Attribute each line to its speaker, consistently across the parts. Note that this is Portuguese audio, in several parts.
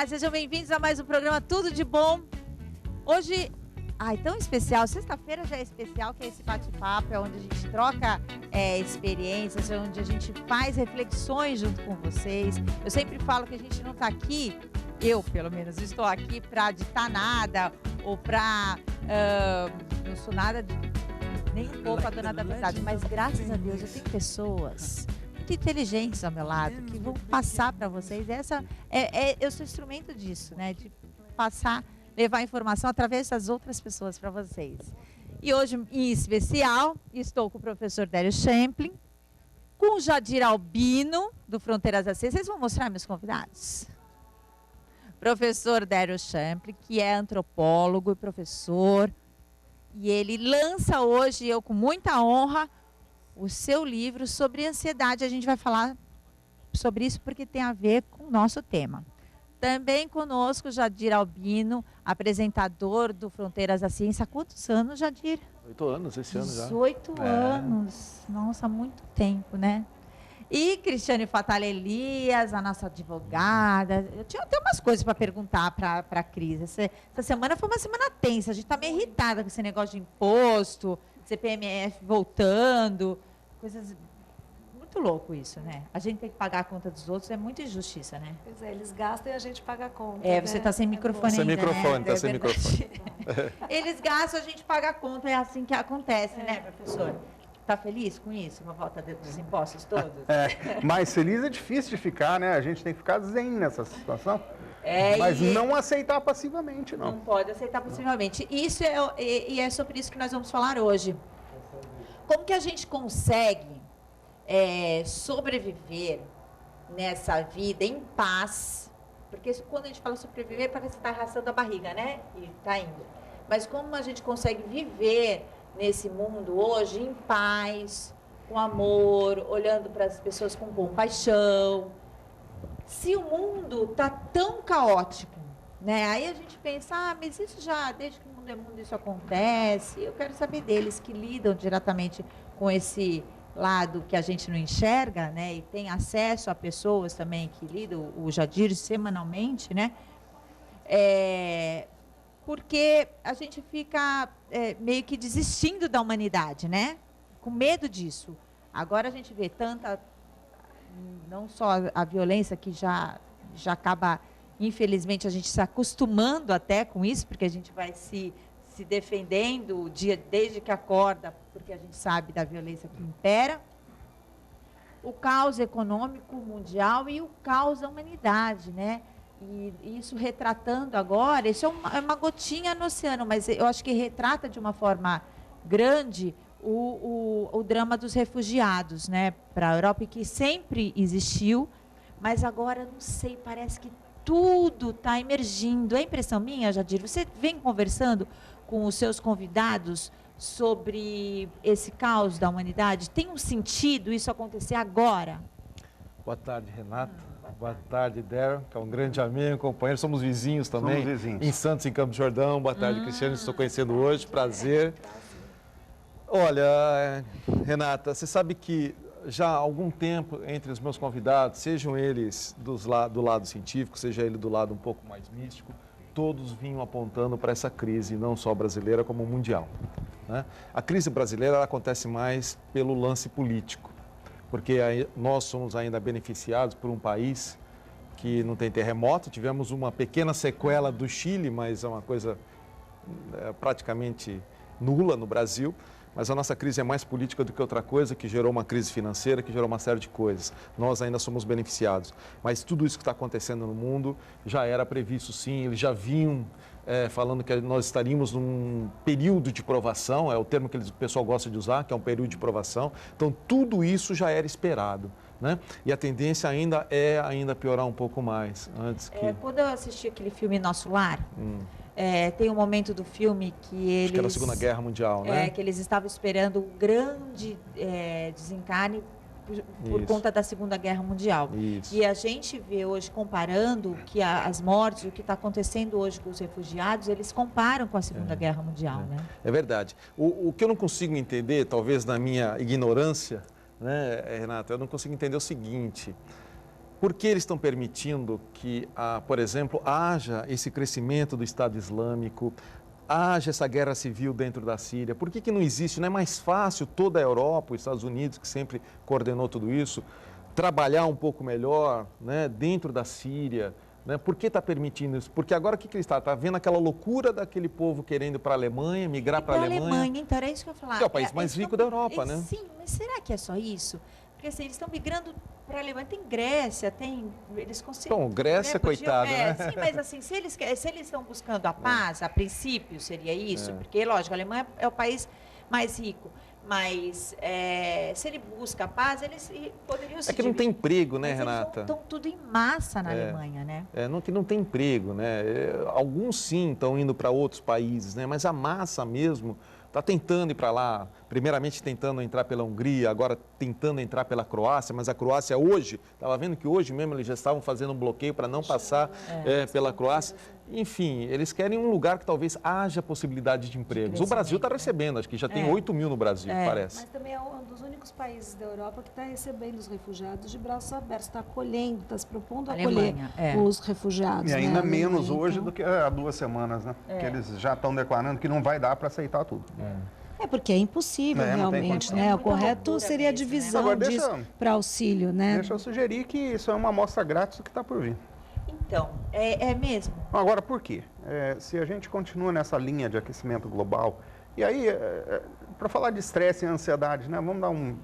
Speaker 1: sejam bem-vindos a mais um programa Tudo de Bom. Hoje, tão especial, sexta-feira já é especial, que é esse bate-papo, é onde a gente troca experiências, é onde a gente faz reflexões junto com vocês. Eu sempre falo que a gente não está aqui, eu pelo menos estou aqui para ditar nada, ou para... não sou nada, nem um pouco a dona da verdade, mas graças a Deus eu tenho pessoas muito inteligentes ao meu lado, que vão passar para vocês. Eu sou instrumento disso, né? De passar, levar informação através das outras pessoas para vocês. E hoje, em especial, estou com o professor Dério Champlin, com o Jadir Albino, do Fronteiras AC. Vocês vão mostrar meus convidados? Professor Dério Champlin, que é antropólogo e professor, e ele lança hoje, eu com muita honra, o seu livro sobre ansiedade. A gente vai falar sobre isso porque tem a ver com o nosso tema. Também conosco Jadir Albino, apresentador do Fronteiras da Ciência. Há quantos anos, Jadir?
Speaker 2: 8 anos esse ano já.
Speaker 1: 18 anos. Nossa, muito tempo, né? E Cristiane Fatale Elias, a nossa advogada. Eu tinha até umas coisas para perguntar para a Cris. Essa semana foi uma semana tensa. A gente está meio irritada com esse negócio de imposto, CPMF voltando, coisas... Muito louco isso, né? A gente tem que pagar a conta dos outros, é muita injustiça, né?
Speaker 3: Pois é, eles gastam e a gente paga a conta.
Speaker 1: Você está sem microfone
Speaker 2: sem
Speaker 1: ainda,
Speaker 2: microfone,
Speaker 1: né?
Speaker 2: sem microfone.
Speaker 1: Eles gastam, a gente paga a conta, é assim que acontece, né, professor? Está feliz com isso, com a volta dos impostos todos?
Speaker 4: Mais feliz é difícil de ficar, né? A gente tem que ficar zen nessa situação. Mas não aceitar passivamente, não.
Speaker 1: Não pode aceitar passivamente. Isso é sobre isso que nós vamos falar hoje. Como que a gente consegue sobreviver nessa vida em paz? Porque quando a gente fala sobreviver, parece que está arrastando a barriga, né? E está indo. Mas como a gente consegue viver nesse mundo hoje em paz, com amor, olhando para as pessoas com compaixão, se o mundo está tão caótico, né? Aí a gente pensa, mas isso já, desde que o mundo é mundo, isso acontece. Eu quero saber deles que lidam diretamente com esse lado que a gente não enxerga, né? E tem acesso a pessoas também que lidam, o Jadir, semanalmente, né? Porque a gente fica meio que desistindo da humanidade, né? Com medo disso. Agora a gente vê tanta, não só a violência que já acaba, infelizmente, a gente se acostumando até com isso, porque a gente vai se defendendo desde que acorda, porque a gente sabe da violência que impera. O caos econômico mundial e o caos da humanidade, né? E isso retratando agora, isso é uma gotinha no oceano, mas eu acho que retrata de uma forma grande o drama dos refugiados, né, para a Europa, que sempre existiu, mas agora, não sei, parece que tudo está emergindo. É impressão minha, Jadir? Você vem conversando com os seus convidados sobre esse caos da humanidade? Tem um sentido isso acontecer agora?
Speaker 2: Boa tarde, Renata. Boa tarde, Dério, que é um grande amigo, companheiro. Somos vizinhos também.
Speaker 4: Somos vizinhos.
Speaker 2: Em Santos, em Campos do Jordão. Boa tarde, Cristiane. Estou conhecendo hoje. Prazer. Olha, Renata, você sabe que já há algum tempo entre os meus convidados, sejam eles do lado científico, seja ele do lado um pouco mais místico, todos vinham apontando para essa crise, não só brasileira, como mundial, né? A crise brasileira ela acontece mais pelo lance político, porque nós somos ainda beneficiados por um país que não tem terremoto. Tivemos uma pequena sequela do Chile, mas é uma coisa praticamente nula no Brasil. Mas a nossa crise é mais política do que outra coisa, que gerou uma crise financeira, que gerou uma série de coisas. Nós ainda somos beneficiados. Mas tudo isso que está acontecendo no mundo já era previsto, sim. Eles já vinham falando que nós estaríamos num período de provação, é o termo que o pessoal gosta de usar, que é um período de provação. Então, tudo isso já era esperado, né? E a tendência ainda é piorar um pouco mais.
Speaker 1: Quando eu assisti aquele filme Nosso Lar... tem um momento do filme que eles...
Speaker 2: Acho que era a Segunda Guerra Mundial, né?
Speaker 1: Que eles estavam esperando um grande desencarne por conta da Segunda Guerra Mundial.
Speaker 2: Isso.
Speaker 1: E a gente vê hoje, comparando que as mortes, o que está acontecendo hoje com os refugiados, eles comparam com a Segunda Guerra Mundial, né?
Speaker 2: É verdade. O que eu não consigo entender, talvez na minha ignorância, né, Renata, eu não consigo entender o seguinte... Por que eles estão permitindo que, por exemplo, haja esse crescimento do Estado Islâmico, haja essa guerra civil dentro da Síria? Por que não existe? Não é mais fácil toda a Europa, os Estados Unidos, que sempre coordenou tudo isso, trabalhar um pouco melhor, né, dentro da Síria? Né? Por que está permitindo isso? Porque agora o que ele está? Está vendo aquela loucura daquele povo querendo ir para a Alemanha, migrar para a Alemanha.
Speaker 1: Então era isso que eu ia falar.
Speaker 2: Que é o país mais rico da Europa, né?
Speaker 1: Sim, mas será que é só isso? Porque assim, eles estão migrando para a Alemanha. Tem Grécia, eles conseguem.
Speaker 2: Bom, Grécia, coitada, né?
Speaker 1: Sim, mas assim, se eles estão buscando a paz, a princípio seria isso, porque, lógico, a Alemanha é o país mais rico. Mas se ele busca a paz, eles poderiam se
Speaker 2: É que não tem emprego, né,
Speaker 1: mas
Speaker 2: Renata?
Speaker 1: Estão tudo em massa na Alemanha, né?
Speaker 2: Que não tem emprego, né? Alguns sim estão indo para outros países, né? Mas a massa mesmo está tentando ir para lá, primeiramente tentando entrar pela Hungria, agora tentando entrar pela Croácia, mas a Croácia hoje, estava vendo que hoje mesmo eles já estavam fazendo um bloqueio para não passar pela Croácia. Enfim, eles querem um lugar que talvez haja possibilidade de empregos. O Brasil está recebendo, acho que já tem 8 mil no Brasil, parece.
Speaker 3: Mas também é um dos únicos países da Europa que está recebendo os refugiados de braços abertos, está acolhendo, está se propondo a acolher os refugiados.
Speaker 4: E ainda
Speaker 3: né?
Speaker 4: menos hoje do que há 2 semanas, né? Que eles já estão declarando que não vai dar para aceitar tudo.
Speaker 3: Porque é impossível realmente, né? O correto seria a divisão disso para auxílio, né?
Speaker 4: Deixa eu sugerir que isso é uma amostra grátis do que está por vir.
Speaker 1: Então, é mesmo.
Speaker 4: Agora, por quê? Se a gente continua nessa linha de aquecimento global, e aí, para falar de estresse e ansiedade, né? Vamos dar um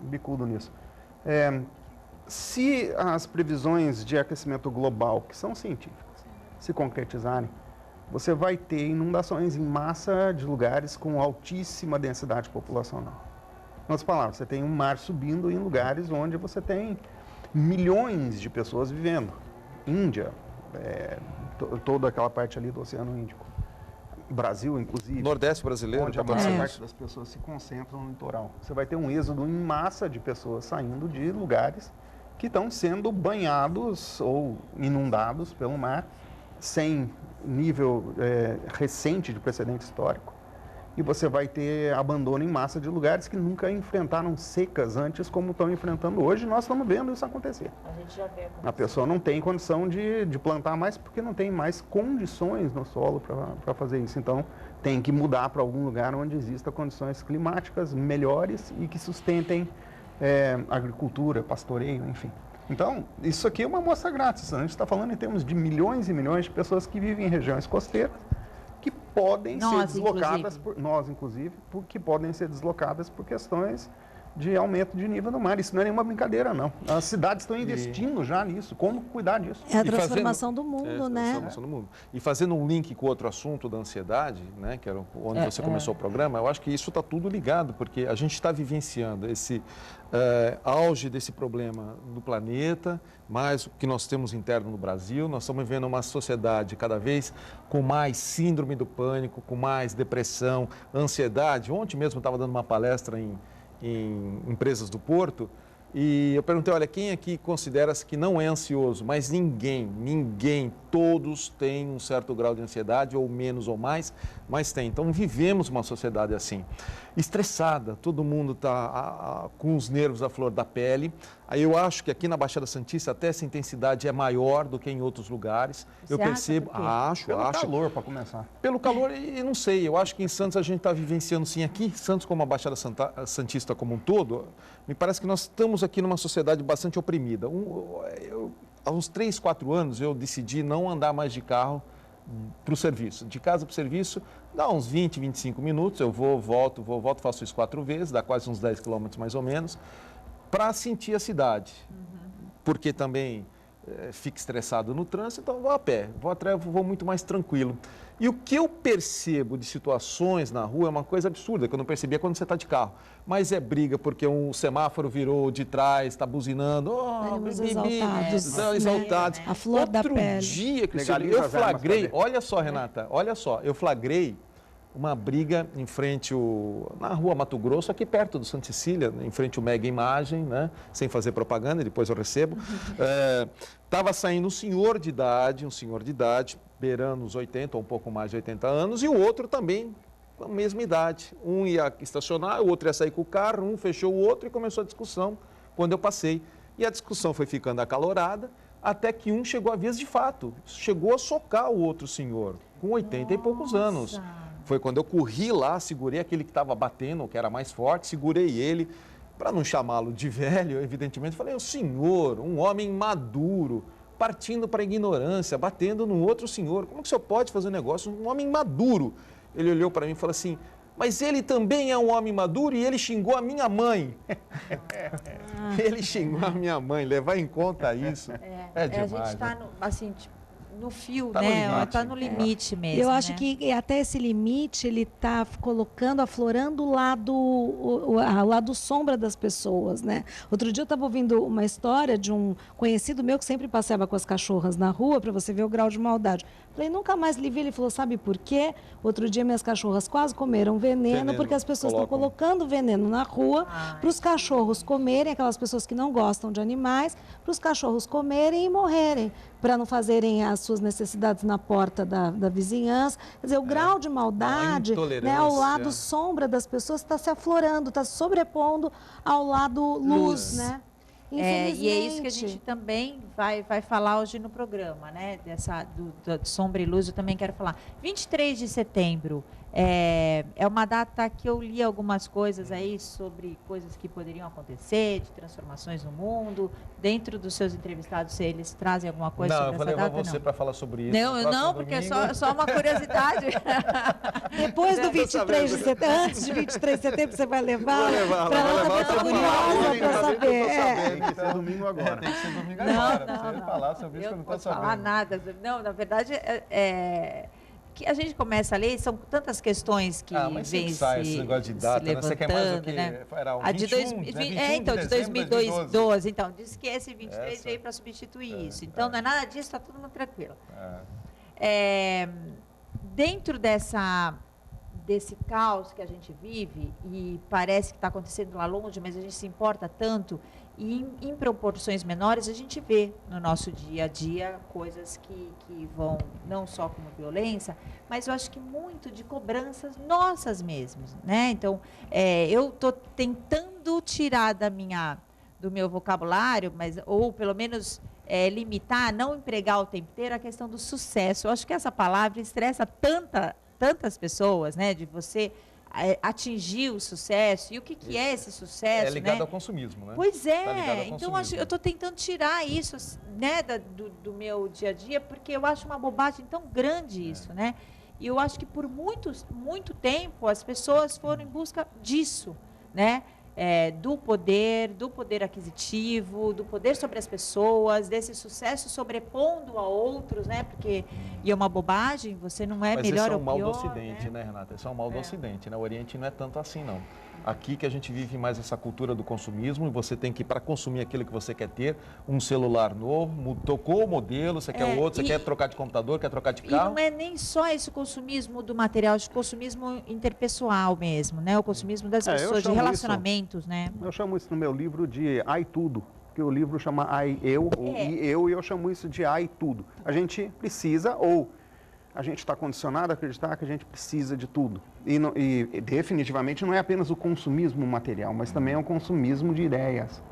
Speaker 4: bicudo nisso. Se as previsões de aquecimento global, que são científicas, se concretizarem, você vai ter inundações em massa de lugares com altíssima densidade populacional. Em outras palavras, você tem um mar subindo em lugares onde você tem milhões de pessoas vivendo. Índia, toda aquela parte ali do Oceano Índico. Brasil, inclusive.
Speaker 2: Nordeste brasileiro,
Speaker 4: onde a maior parte das pessoas se concentram no litoral. Você vai ter um êxodo em massa de pessoas saindo de lugares que estão sendo banhados ou inundados pelo mar sem nível recente de precedente histórico. E você vai ter abandono em massa de lugares que nunca enfrentaram secas antes como estão enfrentando hoje. Nós estamos vendo isso acontecer.
Speaker 1: A gente já vê acontecer.
Speaker 4: A pessoa não tem condição de plantar mais porque não tem mais condições no solo para fazer isso. Então, tem que mudar para algum lugar onde existam condições climáticas melhores e que sustentem agricultura, pastoreio, enfim. Então, isso aqui é uma amostra grátis. A gente está falando em termos de milhões e milhões de pessoas que vivem em regiões costeiras que podem ser deslocadas, que podem ser deslocadas por questões de aumento de nível do mar. Isso não é nenhuma brincadeira, não. As cidades estão investindo já nisso. Como cuidar disso?
Speaker 3: É a transformação do mundo, né?
Speaker 2: Transformação do mundo. E fazendo um link com outro assunto da ansiedade, né, que era onde você começou o programa, eu acho que isso está tudo ligado, porque a gente está vivenciando esse auge desse problema no planeta, mais o que nós temos interno no Brasil. Nós estamos vivendo uma sociedade cada vez com mais síndrome do pânico, com mais depressão, ansiedade. Ontem mesmo eu estava dando uma palestra em empresas do Porto, e eu perguntei, olha, quem aqui considera-se que não é ansioso? Mas ninguém, todos têm um certo grau de ansiedade, ou menos ou mais, mas tem. Então, vivemos uma sociedade assim, estressada, todo mundo está com os nervos à flor da pele. Aí eu acho que aqui na Baixada Santista até essa intensidade é maior do que em outros lugares.
Speaker 1: Você percebo,
Speaker 2: acho.
Speaker 4: Pelo calor, para começar.
Speaker 2: Pelo calor, e não sei, eu acho que em Santos a gente está vivenciando sim aqui, Santos como a Baixada Santista como um todo, me parece que nós estamos aqui numa sociedade bastante oprimida. Há uns 3, 4 anos eu decidi não andar mais de carro para o serviço. De casa para o serviço, dá uns 20, 25 minutos, eu volto, faço isso 4 vezes, dá quase uns 10 quilômetros mais ou menos, para sentir a cidade. Porque também fico estressado no trânsito, então vou a pé, vou muito mais tranquilo. E o que eu percebo de situações na rua é uma coisa absurda, que eu não percebia quando você está de carro. Mas é briga porque um semáforo virou de trás, está buzinando. Exaltados.
Speaker 3: A flor da pele.
Speaker 2: Outro dia, Cristiano, eu flagrei, olha só, Renata, olha só, eu flagrei uma briga em frente na rua Mato Grosso, aqui perto do Santa Cecília, em frente ao Mega Imagem, né? Sem fazer propaganda, depois eu recebo. Estava saindo um senhor de idade, beirando os 80 ou um pouco mais de 80 anos, e o outro também com a mesma idade. Um ia estacionar, o outro ia sair com o carro, um fechou o outro e começou a discussão quando eu passei. E a discussão foi ficando acalorada, até que um chegou a vias de fato, chegou a socar o outro senhor, com 80 e poucos anos. Foi quando eu corri lá, segurei aquele que estava batendo, que era mais forte, segurei ele, para não chamá-lo de velho, evidentemente, falei, o senhor, um homem maduro, partindo para a ignorância, batendo num outro senhor, como que o senhor pode fazer um negócio? Um homem maduro. Ele olhou para mim e falou assim, mas ele também é um homem maduro e ele xingou a minha mãe. Ele xingou a minha mãe, levar em conta isso é demais.
Speaker 1: A gente está assim, no fio,
Speaker 2: tá
Speaker 1: né? Está no limite mesmo.
Speaker 3: Eu acho que até esse limite ele está colocando, aflorando o lado sombra das pessoas, né? Outro dia eu estava ouvindo uma história de um conhecido meu que sempre passeava com as cachorras na rua para você ver o grau de maldade. Falei, nunca mais lhe vi. Ele falou, sabe por quê? Outro dia minhas cachorras quase comeram veneno porque as pessoas estão colocando veneno na rua para os cachorros comerem, aquelas pessoas que não gostam de animais, para os cachorros comerem e morrerem, para não fazerem as suas necessidades na porta da vizinhança. Quer dizer, o grau de maldade, né, ao lado sombra das pessoas está se aflorando, está se sobrepondo ao lado luz, né?
Speaker 1: E é isso que a gente também vai falar hoje no programa, né? Do Sombra e Luz, eu também quero falar. 23 de setembro é uma data que eu li algumas coisas aí sobre coisas que poderiam acontecer, de transformações no mundo. Dentro dos seus entrevistados, eles trazem alguma coisa sobre essa data?
Speaker 2: Não, eu vou levar você para falar sobre isso.
Speaker 1: Não, porque é só uma curiosidade.
Speaker 3: Depois do 23 de setembro, antes de 23 de setembro, você vai levar?
Speaker 2: Vou levar,
Speaker 3: para ela ficar curiosa para saber.
Speaker 4: Tem que ser domingo agora.
Speaker 2: Tem que ser domingo agora. Não falar sobre isso que eu não estou sabendo.
Speaker 1: Não falar nada. Não, na verdade, que a gente começa a ler, são tantas questões que vêm
Speaker 2: esse negócio de data,
Speaker 1: se levantando,
Speaker 2: você quer mais o que?
Speaker 1: Né?
Speaker 2: Era o 21,
Speaker 1: a de 2012. Então, diz que esse 23 veio para substituir isso. Então, não é nada disso, está todo mundo tranquilo. Dentro desse caos que a gente vive, e parece que está acontecendo lá longe, mas a gente se importa tanto, e em proporções menores a gente vê no nosso dia a dia coisas que vão não só como violência, mas eu acho que muito de cobranças nossas mesmas, né? Então, eu estou tentando tirar do meu vocabulário, ou pelo menos limitar, não empregar o tempo inteiro a questão do sucesso. Eu acho que essa palavra estressa tantas pessoas, né? De você atingir o sucesso. E o que é esse sucesso?
Speaker 2: É ligado ao consumismo, né?
Speaker 1: Pois
Speaker 2: é.
Speaker 1: Então, eu estou tentando tirar isso, né, do meu dia a dia, porque eu acho uma bobagem tão grande isso, né? E eu acho que por muito tempo as pessoas foram em busca disso, né? Do poder aquisitivo, do poder sobre as pessoas, desse sucesso sobrepondo a outros, né? Porque é uma bobagem, você não é melhor ou pior.
Speaker 2: Mas esse é o mal do Ocidente, né, Renata? Esse é o mal do Ocidente, né? O Oriente não é tanto assim, não. Aqui que a gente vive mais essa cultura do consumismo e você tem que, para consumir aquilo que você quer ter, um celular novo, tocou o modelo, você quer outro, você quer trocar de computador, quer trocar de carro.
Speaker 1: E não é nem só esse consumismo do material, o consumismo interpessoal mesmo, né? O consumismo das pessoas, de relacionamentos, né?
Speaker 4: Eu chamo isso no meu livro de ai tudo, porque o livro chama ai eu, e eu chamo isso de ai tudo. A gente precisa, ou a gente está condicionado a acreditar que a gente precisa de tudo. E definitivamente não é apenas o consumismo material, mas também é o consumismo de ideias.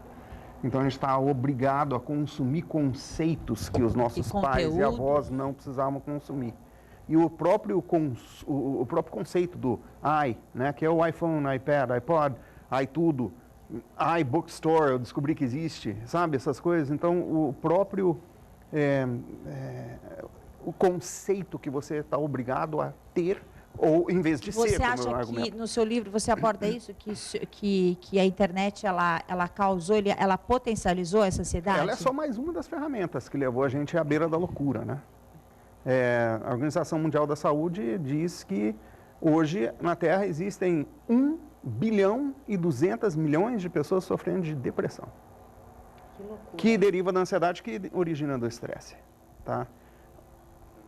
Speaker 4: Então a gente está obrigado a consumir conceitos que os nossos pais e avós não precisavam consumir. E o próprio conceito do ai, né, que é o iPhone, iPad, iPod, tudo, iBookstore, eu descobri que existe, sabe, essas coisas. Então o próprio o conceito que você está obrigado a ter, ou em vez de ser,
Speaker 1: Você acha que no seu livro você aborda isso, que a internet ela causou, ela potencializou essa ansiedade?
Speaker 4: Ela é só mais uma das ferramentas que levou a gente à beira da loucura, né? A Organização Mundial da Saúde diz que hoje na Terra existem 1 bilhão e 200 milhões de pessoas sofrendo de depressão.
Speaker 1: Que loucura.
Speaker 4: Que deriva da ansiedade que origina do estresse, tá?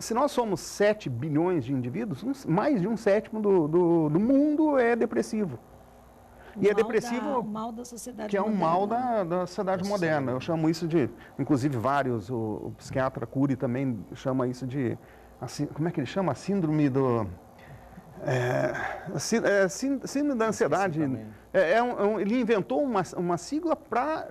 Speaker 4: Se nós somos 7 bilhões de indivíduos, mais de 1/7 do mundo é depressivo. E é depressivo...
Speaker 3: O mal da sociedade
Speaker 4: que é um
Speaker 3: moderna.
Speaker 4: mal da sociedade moderna. Eu chamo isso de... Inclusive, o psiquiatra Cury também chama isso de... Como é que ele chama? A síndrome do... síndrome da ansiedade. Ele inventou uma sigla para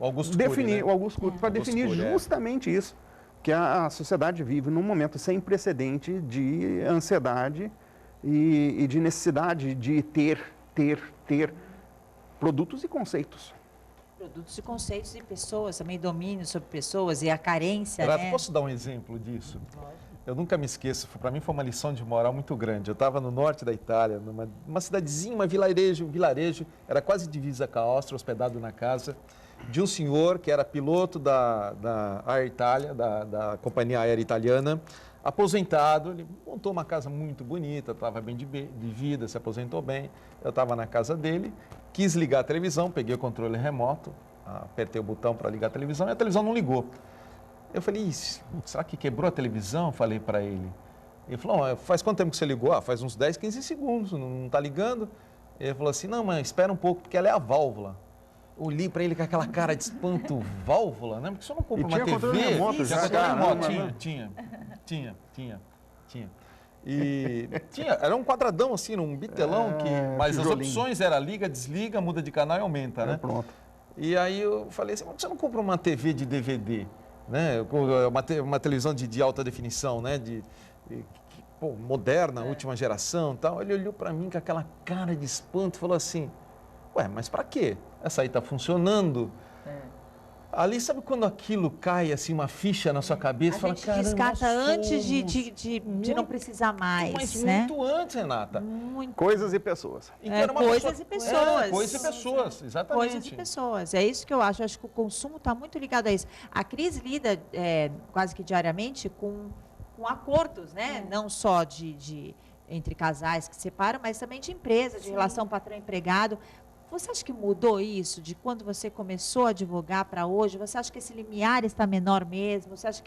Speaker 2: O Augusto
Speaker 4: definir,
Speaker 2: Cury, né?
Speaker 4: o Augusto Cury, para
Speaker 2: Augusto
Speaker 4: definir
Speaker 2: Cury,
Speaker 4: justamente isso, que a sociedade vive num momento sem precedente de ansiedade e de necessidade de ter produtos e conceitos.
Speaker 1: Produtos e conceitos e pessoas, também domínio sobre pessoas e a carência,
Speaker 2: Renato,
Speaker 1: né?
Speaker 2: posso dar um exemplo disso? Eu nunca me esqueço, para mim foi uma lição de moral muito grande. Eu estava no norte da Itália, numa cidadezinha, um vilarejo, era quase divisa com a Áustria, hospedado na casa de um senhor que era piloto da Air Italia, da companhia aérea italiana, aposentado. Ele montou uma casa muito bonita, estava bem de vida, se aposentou bem. Eu estava na casa dele, quis ligar a televisão, peguei o controle remoto, apertei o botão para ligar a televisão e a televisão não ligou. Eu falei, será que quebrou a televisão? Falei para ele. Ele falou, faz quanto tempo que você ligou? Faz uns 10, 15 segundos, não está ligando? Ele falou assim, não, mas espera um pouco, porque ela é a válvula. Olhei para ele com aquela cara de espanto, válvula, né? Porque você não compra uma TV.
Speaker 4: Controle remoto,
Speaker 2: Tinha controle remoto, tinha. E era um quadradão assim, um bitelão, mas as opções eram liga, desliga, muda de canal e aumenta, né?
Speaker 4: Pronto.
Speaker 2: E aí eu falei assim, por que você não compra uma TV de DVD, né? Uma televisão de alta definição, né? Moderna, última geração e tal. Ele olhou para mim com aquela cara de espanto e falou assim, ué, mas para quê? Essa aí está funcionando. Ali, sabe quando aquilo cai, assim, uma ficha na sua cabeça?
Speaker 1: A gente descarta antes de não precisar mais,
Speaker 2: mas
Speaker 1: né?
Speaker 2: muito antes, Renata.
Speaker 1: Muito.
Speaker 4: Coisas e pessoas.
Speaker 1: Coisas e pessoas.
Speaker 2: Coisas e pessoas, exatamente.
Speaker 1: Coisas e pessoas. É isso que eu acho. Eu acho que o consumo está muito ligado a isso. A Cris lida quase que diariamente com acordos, né? Não só entre casais que se separam, mas também de empresas, de relação patrão-empregado. Você acha que mudou isso de quando você começou a advogar para hoje? Você acha que esse limiar está menor mesmo? Você acha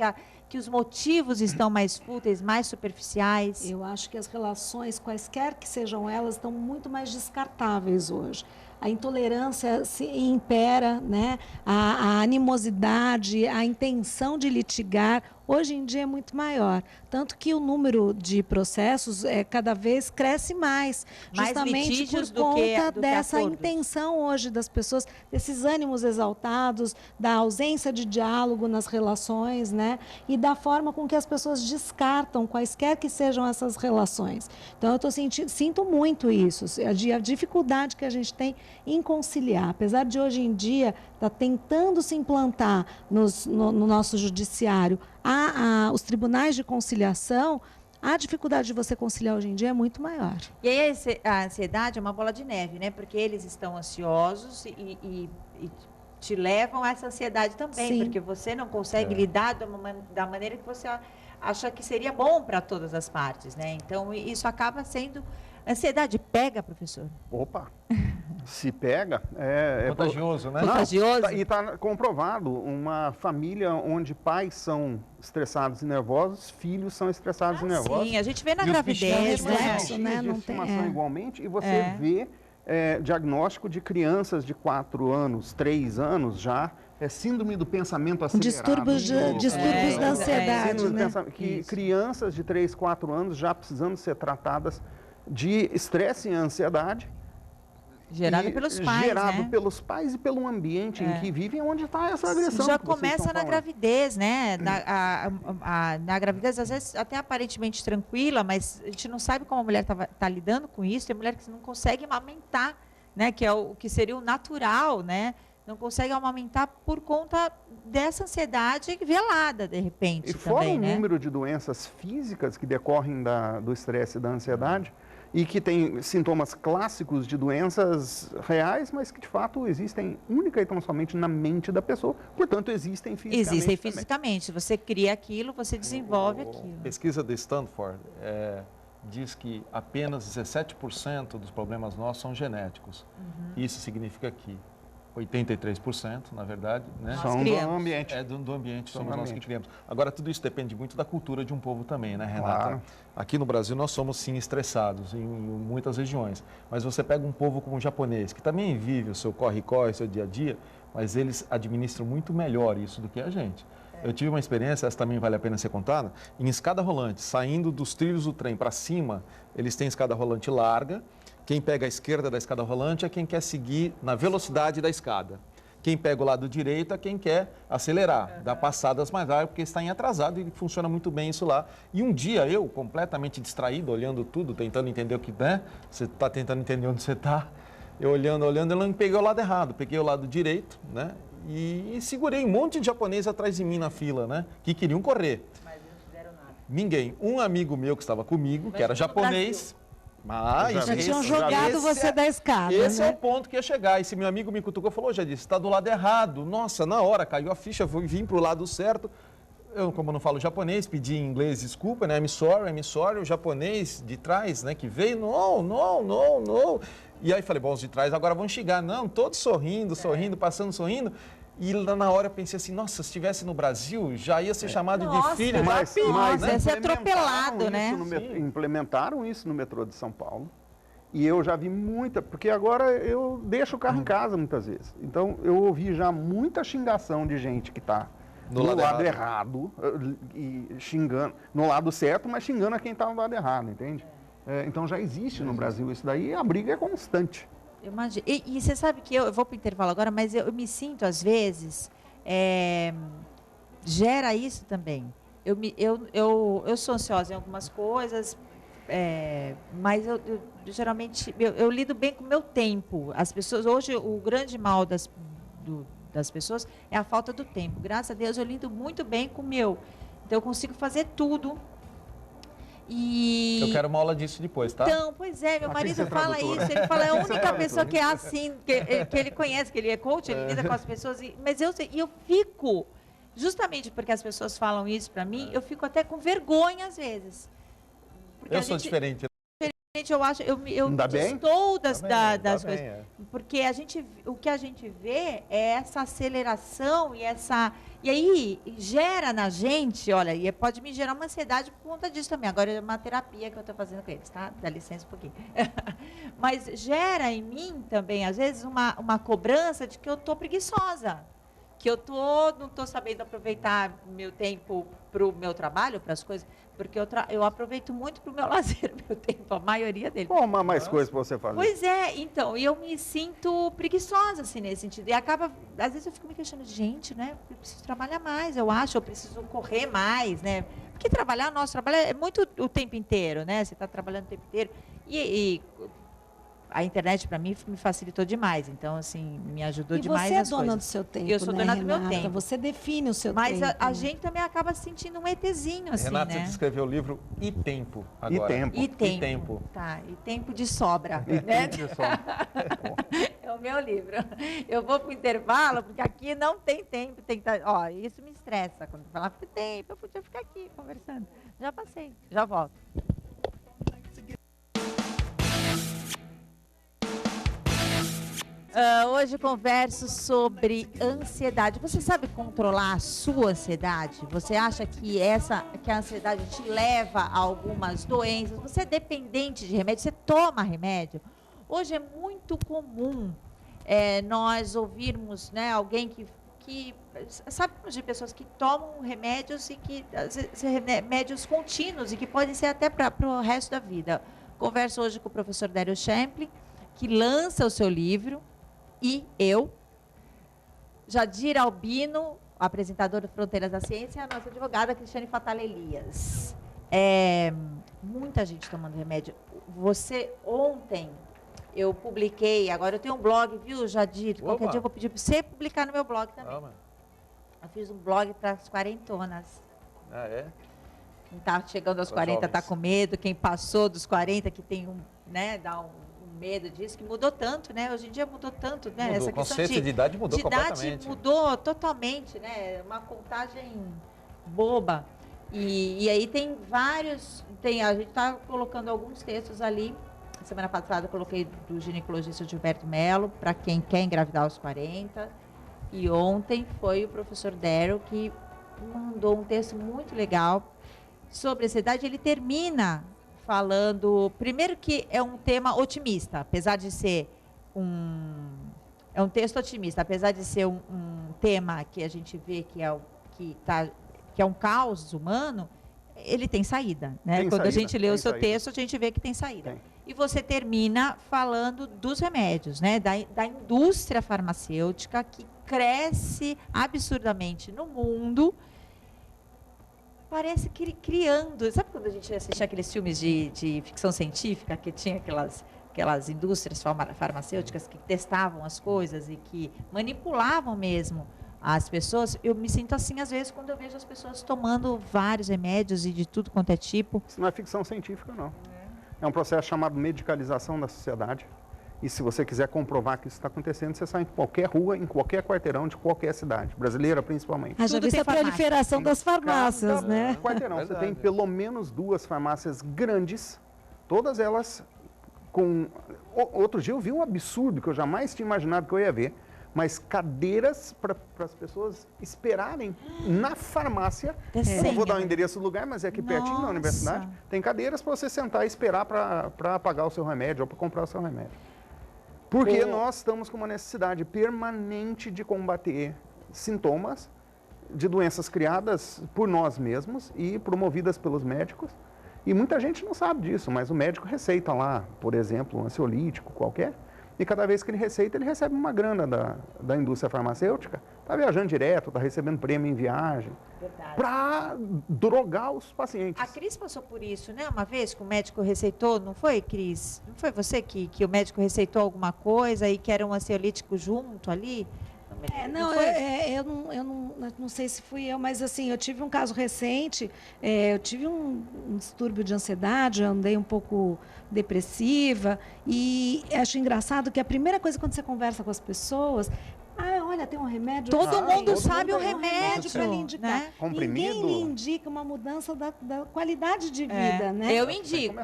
Speaker 1: que os motivos estão mais fúteis, mais superficiais?
Speaker 3: Eu acho que as relações, quaisquer que sejam elas, estão muito mais descartáveis hoje. A intolerância se impera, né? A animosidade, a intenção de litigar, hoje em dia é muito maior. Tanto que o número de processos cada vez cresce mais justamente por conta dessa intenção hoje das pessoas, desses ânimos exaltados, da ausência de diálogo nas relações, né? E da forma com que as pessoas descartam quaisquer que sejam essas relações. Então, eu sinto muito isso, a dificuldade que a gente tem em conciliar. Apesar de hoje em dia estar tentando se implantar no nosso judiciário os tribunais de conciliação, a dificuldade de você conciliar hoje em dia é muito maior.
Speaker 1: E aí a ansiedade é uma bola de neve, né? Porque eles estão ansiosos e te levam a essa ansiedade também,
Speaker 3: Sim.
Speaker 1: porque você não consegue lidar da maneira que você acha que seria bom para todas as partes, né? Então, isso acaba sendo... Ansiedade pega, professor?
Speaker 4: Opa! Se pega,
Speaker 2: contagioso, né?
Speaker 1: Contagioso.
Speaker 4: E está comprovado, uma família onde pais são estressados e nervosos, filhos são estressados e nervosos.
Speaker 1: Sim, a gente vê na
Speaker 2: E os
Speaker 1: gravidez,
Speaker 2: bichinhos,
Speaker 1: né?
Speaker 3: Isso, né?
Speaker 4: De
Speaker 3: Não tem,
Speaker 4: estimação igualmente, e você vê diagnóstico de crianças de 4 anos, 3 anos já, síndrome do pensamento acelerado.
Speaker 3: Distúrbios da ansiedade, né?
Speaker 4: Que crianças de 3, 4 anos já precisando ser tratadas de estresse e ansiedade.
Speaker 1: Gerado pelos pais,
Speaker 4: Gerado pelos pais e pelo ambiente em que vivem, onde está essa agressão.
Speaker 1: Já começa na gravidez, né? Na gravidez, às vezes, até aparentemente tranquila, mas a gente não sabe como a mulher está lidando com isso. Tem mulher que não consegue amamentar, né? Que é o que seria o natural, né? Não consegue amamentar por conta dessa ansiedade velada, de repente.
Speaker 4: E fora
Speaker 1: também,
Speaker 4: o
Speaker 1: né?
Speaker 4: número de doenças físicas que decorrem do estresse e da ansiedade, e que tem sintomas clássicos de doenças reais, mas que de fato existem única e tão somente na mente da pessoa, portanto existem fisicamente.
Speaker 1: Existem fisicamente. Você cria aquilo, você desenvolve aquilo.
Speaker 2: Pesquisa de Stanford diz que apenas 17% dos problemas nossos são genéticos. Isso significa que 83%, na verdade, né?
Speaker 4: São do ambiente.
Speaker 2: Do ambiente, somos nós que criamos. Agora, tudo isso depende muito da cultura de um povo também, né, Renata?
Speaker 4: Claro.
Speaker 2: Aqui no Brasil, nós somos, sim, estressados em muitas regiões. Mas você pega um povo como o japonês, que também vive o seu corre-corre, o seu dia a dia, mas eles administram muito melhor isso do que a gente. Eu tive uma experiência, essa também vale a pena ser contada, em escada rolante, saindo dos trilhos do trem para cima, eles têm escada rolante larga. Quem pega a esquerda da escada rolante é quem quer seguir na velocidade da escada. Quem pega o lado direito é quem quer acelerar, dar passadas mais rápidas, porque está em atrasado e funciona muito bem isso lá. E um dia eu, completamente distraído, olhando tudo, tentando entender o que, né? Você está tentando entender onde você está. Eu olhando, eu não peguei o lado errado, peguei o lado direito, né? E segurei um monte de japonês atrás de mim na fila, né? Que queriam correr.
Speaker 1: Mas não fizeram nada.
Speaker 2: Ninguém. Um amigo meu que estava comigo, que era japonês. Mas
Speaker 3: Já tinham jogado você da escada,
Speaker 2: esse
Speaker 3: né?
Speaker 2: é o ponto que ia chegar. Esse meu amigo me cutucou e falou, já disse, está do lado errado. Nossa, na hora caiu a ficha, vim para o lado certo. Eu, como não falo japonês, pedi em inglês desculpa, né? I'm sorry. O japonês de trás, né, que veio, no. E aí falei, bom, os de trás agora vão xingar. Não, todos sorrindo, passando, sorrindo. E lá na hora eu pensei assim, nossa, se estivesse no Brasil, já ia ser chamado de filho da filha.
Speaker 1: Mas
Speaker 2: né?
Speaker 1: ia ser atropelado, né?
Speaker 4: Implementaram isso no metrô de São Paulo. E eu já vi muita, porque agora eu deixo o carro em casa muitas vezes. Então eu ouvi já muita xingação de gente que está no lado errado e xingando, no lado certo, mas xingando a quem está no lado errado, entende? Então já existe no Brasil isso daí, e a briga é constante.
Speaker 1: Imagina. E você sabe que eu vou para o intervalo agora, mas eu me sinto, às vezes, gera isso também. Eu sou ansiosa em algumas coisas, mas eu geralmente eu lido bem com o meu tempo. As pessoas, hoje, o grande mal das pessoas é a falta do tempo. Graças a Deus, eu lido muito bem com o meu. Então, eu consigo fazer tudo. E...
Speaker 2: Eu quero uma aula disso depois, tá?
Speaker 1: Então, pois é, meu marido fala isso, ele fala, é a única pessoa que é assim, que ele conhece, que ele é coach, ele lida com as pessoas, mas eu fico, justamente porque as pessoas falam isso para mim, eu fico até com vergonha às vezes.
Speaker 2: Eu sou diferente.
Speaker 1: Eu acho, eu me estou das coisas, porque o que a gente vê é essa aceleração e aí gera na gente, olha, e pode me gerar uma ansiedade por conta disso também. Agora é uma terapia que eu estou fazendo com eles, tá? Dá licença um pouquinho. Mas gera em mim também, às vezes, uma cobrança de que eu estou preguiçosa, que eu não estou sabendo aproveitar meu tempo para o meu trabalho, para as coisas, porque eu aproveito muito para o meu lazer, meu tempo, a maioria dele.
Speaker 4: Pô, mais coisas para você fazer.
Speaker 1: Pois é, então, eu me sinto preguiçosa, assim, nesse sentido. E acaba, às vezes eu fico me questionando, gente, né, eu preciso trabalhar mais, eu preciso correr mais, né, porque nosso trabalho é muito o tempo inteiro, né, você está trabalhando o tempo inteiro, e a internet, para mim, me facilitou demais. Então, assim, me ajudou demais.
Speaker 3: E você é dona do seu tempo,
Speaker 1: eu sou dona do meu tempo.
Speaker 3: Você define o seu tempo.
Speaker 1: Mas a gente também acaba se sentindo um ETzinho, assim,
Speaker 2: Renata,
Speaker 1: né?
Speaker 2: você escreveu o livro E Tempo agora.
Speaker 1: E Tempo. Tá, e Tempo de Sobra. Né?
Speaker 4: Tempo de sobra.
Speaker 1: É o meu livro. Eu vou para o intervalo, porque aqui não tem tempo. Isso me estressa. Quando falar que tempo, eu podia ficar aqui conversando. Já passei, já volto. Hoje converso sobre ansiedade. Você sabe controlar a sua ansiedade? Você acha que a ansiedade te leva a algumas doenças? Você é dependente de remédio? Você toma remédio? Hoje é muito comum nós ouvirmos, né, alguém que sabemos de pessoas que tomam remédios e que remédios contínuos e que podem ser até para o resto da vida. Converso hoje com o professor Dario Schempp, que lança o seu livro. E eu, Jadir Albino, apresentador do Fronteiras da Ciência, e a nossa advogada Cristiane Fatala Elias. Muita gente tomando remédio. Ontem, eu publiquei, agora eu tenho um blog, viu, Jadir? Qualquer dia eu vou pedir para você publicar no meu blog também. Eu fiz um blog para as quarentonas.
Speaker 2: Ah, é?
Speaker 1: Quem está chegando aos 40 está com medo, quem passou dos 40 que tem dá um medo disso, que mudou tanto, né? Hoje em dia mudou tanto, né?
Speaker 2: Essa questão de idade mudou completamente.
Speaker 1: Idade mudou totalmente, né? Uma contagem boba. E aí tem vários, a gente está colocando alguns textos ali. Semana passada eu coloquei do ginecologista Gilberto Mello, para quem quer engravidar aos 40. E ontem foi o professor Dario que mandou um texto muito legal sobre a ansiedade. Ele termina falando, primeiro que é um tema otimista, apesar de ser é um texto otimista, apesar de ser um tema que a gente vê que é um caos humano, ele tem saída, né? Quando a gente lê o seu texto, a gente vê que tem saída. E você termina falando dos remédios, né? Da indústria farmacêutica que cresce absurdamente no mundo. Parece que criando... Sabe quando a gente assistia aqueles filmes de ficção científica, que tinha aquelas indústrias farmacêuticas que testavam as coisas e que manipulavam mesmo as pessoas? Eu me sinto assim, às vezes, quando eu vejo as pessoas tomando vários remédios e de tudo quanto é tipo.
Speaker 4: Isso não é ficção científica, não. É um processo chamado medicalização da sociedade. E se você quiser comprovar que isso está acontecendo, você sai em qualquer rua, em qualquer quarteirão de qualquer cidade, brasileira principalmente.
Speaker 3: Já visto a proliferação das farmácias, né?
Speaker 4: Quarteirão, você tem pelo menos 2 farmácias grandes, todas elas com... Outro dia eu vi um absurdo que eu jamais tinha imaginado que eu ia ver, mas cadeiras para as pessoas esperarem na farmácia. Eu não vou dar o endereço do lugar, mas é aqui pertinho da universidade. Tem cadeiras para você sentar e esperar para pagar o seu remédio ou para comprar o seu remédio. Porque nós estamos com uma necessidade permanente de combater sintomas de doenças criadas por nós mesmos e promovidas pelos médicos. E muita gente não sabe disso, mas o médico receita lá, por exemplo, um ansiolítico qualquer, e cada vez que ele receita, ele recebe uma grana da indústria farmacêutica, está viajando direto, está recebendo prêmio em viagem, para drogar os pacientes.
Speaker 1: A Cris passou por isso, né? Uma vez que o médico receitou, não foi, Cris? Não foi você que o médico receitou alguma coisa e que era um ansiolítico junto ali?
Speaker 3: Eu não sei se fui eu, mas assim, eu tive um caso recente, eu tive um distúrbio de ansiedade, eu andei um pouco depressiva e acho engraçado que a primeira coisa quando você conversa com as pessoas, olha, tem um remédio.
Speaker 1: Todo mundo sabe o
Speaker 3: remédio para lhe indicar.
Speaker 1: Né?
Speaker 3: Ninguém lhe indica uma mudança da qualidade de vida, né?
Speaker 1: Eu indico.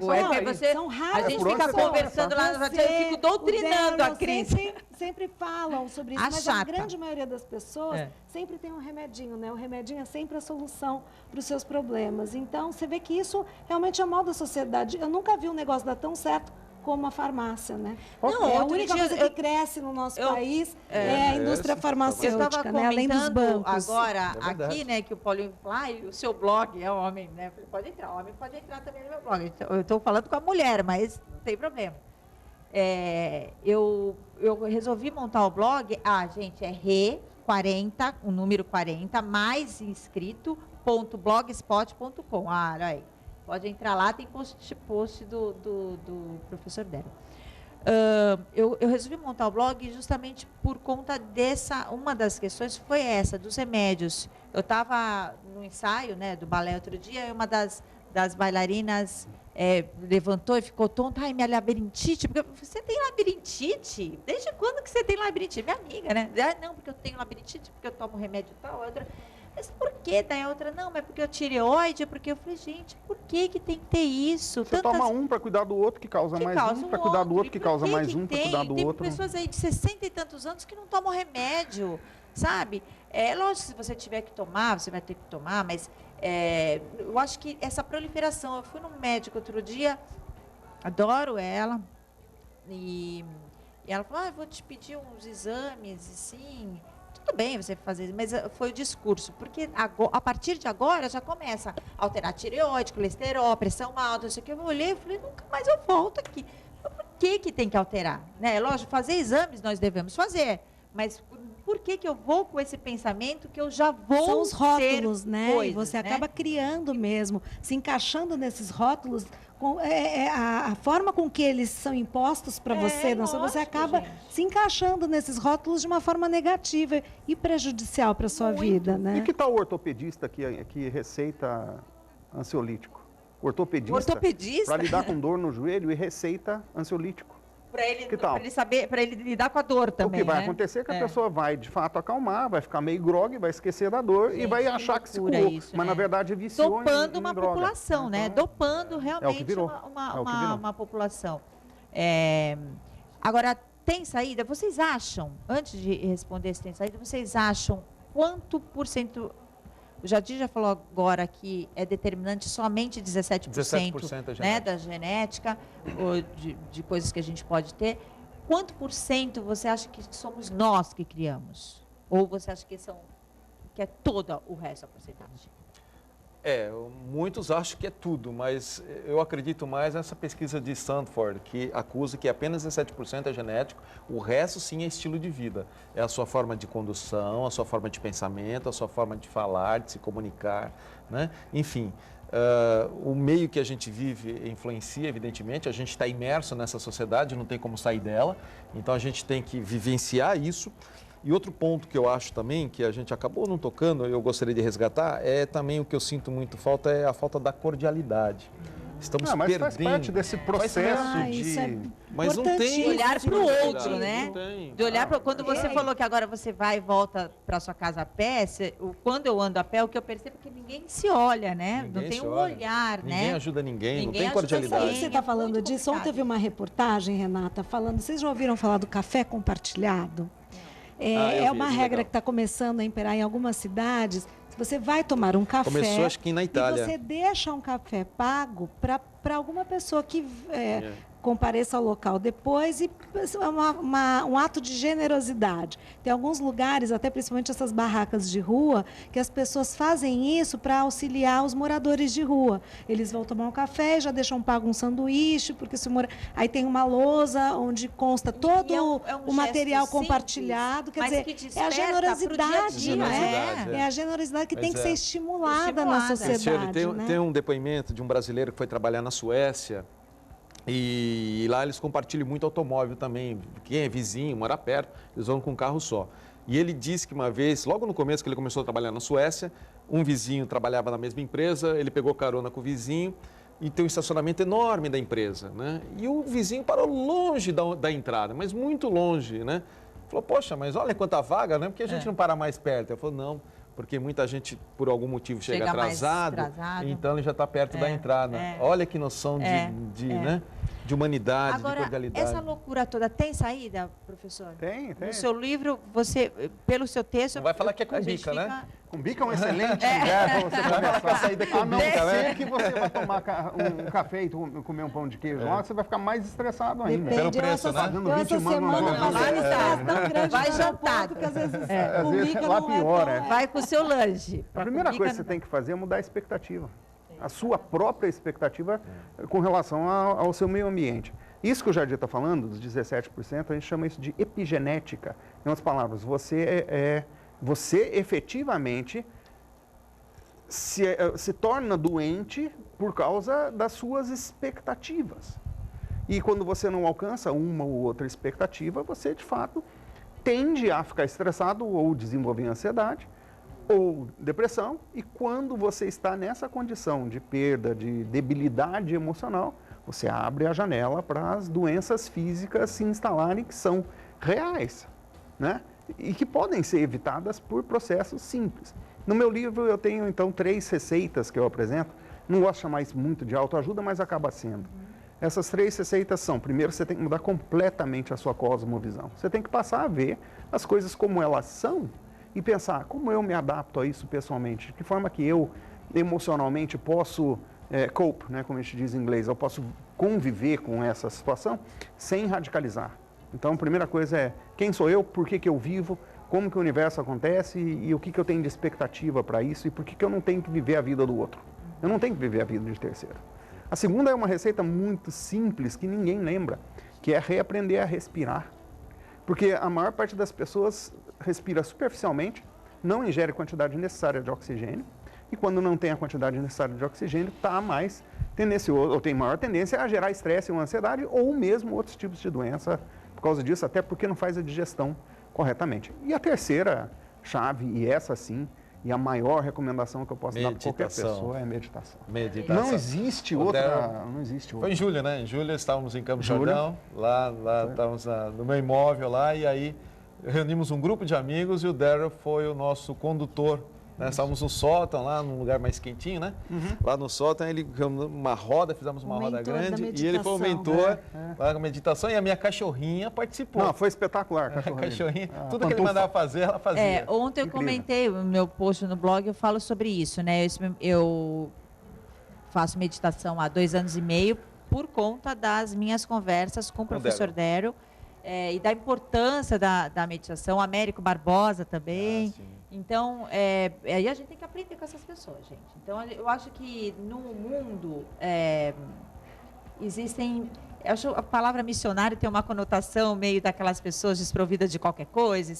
Speaker 3: São raras.
Speaker 1: A gente fica conversando lá no WhatsApp, eu fico doutrinando a Cris.
Speaker 3: Sempre falam sobre isso, mas a grande maioria das pessoas sempre tem um remedinho, né? O remedinho é sempre a solução para os seus problemas. Então, você vê que isso realmente é mal da sociedade. Eu nunca vi um negócio dar tão certo como a farmácia, né? A única coisa que cresce no nosso país é a indústria farmacêutica, né? Além dos bancos.
Speaker 1: Agora, aqui, né, que o Paulinho fala, o seu blog é homem, né? Pode entrar, o homem pode entrar também no meu blog. Eu estou falando com a mulher, mas não tem problema. Eu resolvi montar o blog, gente, é Re40, o número 40, mais inscrito, .blogspot.com. Aí. Pode entrar lá, tem post do professor dela. Eu resolvi montar o blog justamente por conta uma das questões foi essa, dos remédios. Eu estava no ensaio, né, do balé outro dia, e uma das bailarinas levantou e ficou tonta. Ai, minha labirintite. Você tem labirintite? Desde quando que você tem labirintite? Minha amiga, né? Não, porque eu tenho labirintite, porque eu tomo remédio tal, outra. Mas por que? Daí a outra, não, mas porque eu tireoide, porque eu falei, gente, por que tem que ter isso?
Speaker 4: Você toma um para cuidar do outro, que causa mais um, para cuidar do outro, que causa mais um, para cuidar do outro.
Speaker 1: Tem pessoas aí de 60 e tantos anos que não tomam remédio, sabe? Lógico, se você tiver que tomar, você vai ter que tomar, mas eu acho que essa proliferação, eu fui num médico outro dia, adoro ela, e ela falou, eu vou te pedir uns exames, assim... Tudo bem você fazer, mas foi o discurso, porque a partir de agora já começa a alterar tireoide, colesterol, pressão alta, não sei o que. Eu olhei e falei, nunca mais eu volto aqui. Por que tem que alterar? Né? Lógico, fazer exames nós devemos fazer, mas por que eu vou com esse pensamento que eu já vou
Speaker 3: São os rótulos, né?
Speaker 1: Coisas,
Speaker 3: e você acaba criando mesmo, se encaixando nesses rótulos, a forma com que eles são impostos para você, você acaba se encaixando nesses rótulos de uma forma negativa e prejudicial para a sua vida, né?
Speaker 4: E que tal o ortopedista que receita ansiolítico? O ortopedista? Para lidar com dor no joelho e receita ansiolítico.
Speaker 1: Para ele lidar com a dor também.
Speaker 4: O que vai acontecer é que a pessoa vai, de fato, acalmar, vai ficar meio grogue, vai esquecer da dor e vai achar que se curou. Mas, na verdade, viciou
Speaker 1: dopando
Speaker 4: em
Speaker 1: uma
Speaker 4: droga.
Speaker 1: População, né? Dopando realmente uma população. Agora, tem saída? Vocês acham, antes de responder se tem saída, vocês acham quanto por cento... O Jardim já falou agora que é determinante somente 17% né, da genética, ou de coisas que a gente pode ter. Quanto por cento você acha que somos nós que criamos? Ou você acha que é todo o resto da porcentagem?
Speaker 2: Muitos acham que é tudo, mas eu acredito mais nessa pesquisa de Stanford, que acusa que apenas 17% é genético, o resto sim é estilo de vida. É a sua forma de condução, a sua forma de pensamento, a sua forma de falar, de se comunicar, né? Enfim, o meio que a gente vive influencia, evidentemente, a gente está imerso nessa sociedade, não tem como sair dela, então a gente tem que vivenciar isso. E outro ponto que eu acho também, que a gente acabou não tocando, eu gostaria de resgatar, é também o que eu sinto muito falta, é a falta da cordialidade. Estamos
Speaker 4: mas
Speaker 2: perdendo.
Speaker 4: faz parte desse processo
Speaker 3: isso é
Speaker 2: Mas não tem
Speaker 1: olhar para o
Speaker 2: isso,
Speaker 1: outro, né?
Speaker 2: Não tem.
Speaker 1: De olhar para quando você falou que agora você vai e volta para sua casa a pé, quando eu ando a pé, o que eu percebo é que ninguém se olha, né?
Speaker 2: Ninguém
Speaker 1: não tem
Speaker 2: se
Speaker 1: um
Speaker 2: olha.
Speaker 1: olhar,
Speaker 2: Ninguém
Speaker 1: né?
Speaker 2: ajuda ninguém, não
Speaker 1: Ninguém
Speaker 2: tem
Speaker 1: ajuda
Speaker 2: cordialidade.
Speaker 3: Sabe que você está
Speaker 1: É
Speaker 3: falando
Speaker 1: muito
Speaker 3: disso? Ontem
Speaker 1: complicado.
Speaker 3: teve uma reportagem, Renata, falando. Vocês já ouviram falar do café compartilhado?
Speaker 2: Eu
Speaker 3: É
Speaker 2: vi,
Speaker 3: uma
Speaker 2: vi,
Speaker 3: regra
Speaker 2: legal.
Speaker 3: que está começando a imperar em algumas cidades. Se você vai tomar um café
Speaker 2: Começou, acho que na Itália.
Speaker 3: e você deixa um café pago para alguma pessoa que compareça ao local depois, e é um ato de generosidade. Tem alguns lugares, até principalmente essas barracas de rua, que as pessoas fazem isso para auxiliar os moradores de rua. Eles vão tomar um café e já deixam pago um sanduíche, porque se aí tem uma lousa onde consta todo
Speaker 1: é um
Speaker 3: o
Speaker 1: gesto
Speaker 3: material
Speaker 1: simples,
Speaker 3: compartilhado. Quer
Speaker 1: mas
Speaker 3: dizer,
Speaker 1: que
Speaker 3: é a
Speaker 1: desperta pro dia a
Speaker 3: generosidade,
Speaker 1: dia,
Speaker 3: né?
Speaker 2: né?
Speaker 3: É a generosidade que
Speaker 2: Pois
Speaker 3: tem que
Speaker 2: é.
Speaker 3: ser estimulada na
Speaker 1: Estimulada.
Speaker 3: sociedade.
Speaker 2: Tem,
Speaker 3: né?
Speaker 2: tem um depoimento de um brasileiro que foi trabalhar na Suécia e lá eles compartilham muito automóvel também. Quem é vizinho, mora perto, eles vão com um carro só. E ele disse que uma vez, logo no começo que ele começou a trabalhar na Suécia, um vizinho trabalhava na mesma empresa, ele pegou carona com o vizinho e tem um estacionamento enorme da empresa, né? E o vizinho parou longe da entrada, mas muito longe, né? Falou, poxa, mas olha quanta vaga, né? Por que a gente não para mais perto? Ele falou, não, porque muita gente, por algum motivo, chega
Speaker 1: mais
Speaker 2: atrasado, então ele já está perto da entrada. Olha que noção né, de humanidade, de
Speaker 1: Agora,
Speaker 2: cordialidade.
Speaker 1: essa loucura toda tem saída, professor?
Speaker 4: Tem.
Speaker 1: No seu livro, você, pelo seu texto...
Speaker 2: Não vai falar que é
Speaker 1: a gente
Speaker 2: cumbica, né?
Speaker 4: Cumbica é um excelente lugar para você começar.
Speaker 2: saída
Speaker 4: A não
Speaker 2: cumbica, né?
Speaker 4: ser que você vai tomar um café e comer um pão de queijo lá, você vai ficar mais estressado ainda.
Speaker 2: Pelo preço,
Speaker 3: eu
Speaker 2: né?
Speaker 3: Eu essa
Speaker 4: 20 mangos
Speaker 3: semana
Speaker 4: no
Speaker 3: passei
Speaker 4: almoço.
Speaker 3: um tão grande
Speaker 1: Vai
Speaker 3: no
Speaker 1: jantar.
Speaker 3: aeroporto que às vezes
Speaker 4: Às vezes
Speaker 3: cumbica
Speaker 4: lá
Speaker 3: não é
Speaker 4: pior,
Speaker 3: tão-
Speaker 4: é.
Speaker 1: Vai com o seu lanche.
Speaker 4: A primeira coisa que você tem que fazer é mudar a expectativa. A sua própria expectativa com relação ao seu meio ambiente. Isso que o Jardim está falando, dos 17%, a gente chama isso de epigenética. Em outras palavras, você efetivamente se torna doente por causa das suas expectativas. E quando você não alcança uma ou outra expectativa, você, de fato, tende a ficar estressado ou desenvolver ansiedade ou depressão. E quando você está nessa condição de perda, de debilidade emocional, você abre a janela para as doenças físicas se instalarem, que são reais, né? E que podem ser evitadas por processos simples. No meu livro eu tenho, então, 3 receitas que eu apresento. Não gosto de chamar isso muito de autoajuda, mas acaba sendo. Essas 3 receitas são, primeiro, você tem que mudar completamente a sua cosmovisão. Você tem que passar a ver as coisas como elas são e pensar como eu me adapto a isso pessoalmente, de que forma que eu emocionalmente posso cope, né, como a gente diz em inglês, eu posso conviver com essa situação sem radicalizar. Então, a primeira coisa é quem sou eu, por que eu vivo, como que o universo acontece e o que eu tenho de expectativa para isso e por que eu não tenho que viver a vida do outro. Eu não tenho que viver a vida de terceiro. A segunda é uma receita muito simples que ninguém lembra, que é reaprender a respirar. Porque a maior parte das pessoas respira superficialmente, não ingere a quantidade necessária de oxigênio, e quando não tem a quantidade necessária de oxigênio, está mais tendencioso, ou tem maior tendência a gerar estresse ou ansiedade, ou mesmo outros tipos de doença por causa disso, até porque não faz a digestão corretamente. E a terceira chave, e essa sim, e a maior recomendação que eu posso dar para qualquer pessoa é meditação.
Speaker 2: Meditação.
Speaker 4: Não existe
Speaker 2: O
Speaker 4: outra.
Speaker 2: Daryl-
Speaker 4: Não existe
Speaker 2: Foi
Speaker 4: outra.
Speaker 2: em julho, né? Em julho estávamos em Campos do
Speaker 4: Julho.
Speaker 2: Jordão, lá estávamos no meu imóvel lá, e aí reunimos um grupo de amigos e o Daryl foi o nosso condutor. Né? Estávamos no sótão, lá num lugar mais quentinho, né? Lá no sótão, ele uma roda, fizemos uma
Speaker 3: O
Speaker 2: roda
Speaker 3: mentor da
Speaker 2: grande e ele foi o
Speaker 3: meditação.
Speaker 2: mentor lá com a meditação e a minha cachorrinha participou.
Speaker 4: Não, foi espetacular,
Speaker 2: A
Speaker 4: cachorrinho.
Speaker 2: cachorrinha,
Speaker 4: Ah,
Speaker 2: tudo que ele
Speaker 4: pantufa.
Speaker 2: mandava fazer, ela fazia.
Speaker 1: Ontem eu
Speaker 4: Incrível.
Speaker 1: comentei o meu post no blog, eu falo sobre isso, né? Eu faço meditação há 2 anos e meio por conta das minhas conversas com o professor Daryl e da importância da meditação. O Américo Barbosa também. Então, aí a gente tem que aprender com essas pessoas, gente. Então, eu acho que no mundo existem... Eu acho a palavra missionário tem uma conotação meio daquelas pessoas desprovidas de qualquer coisa,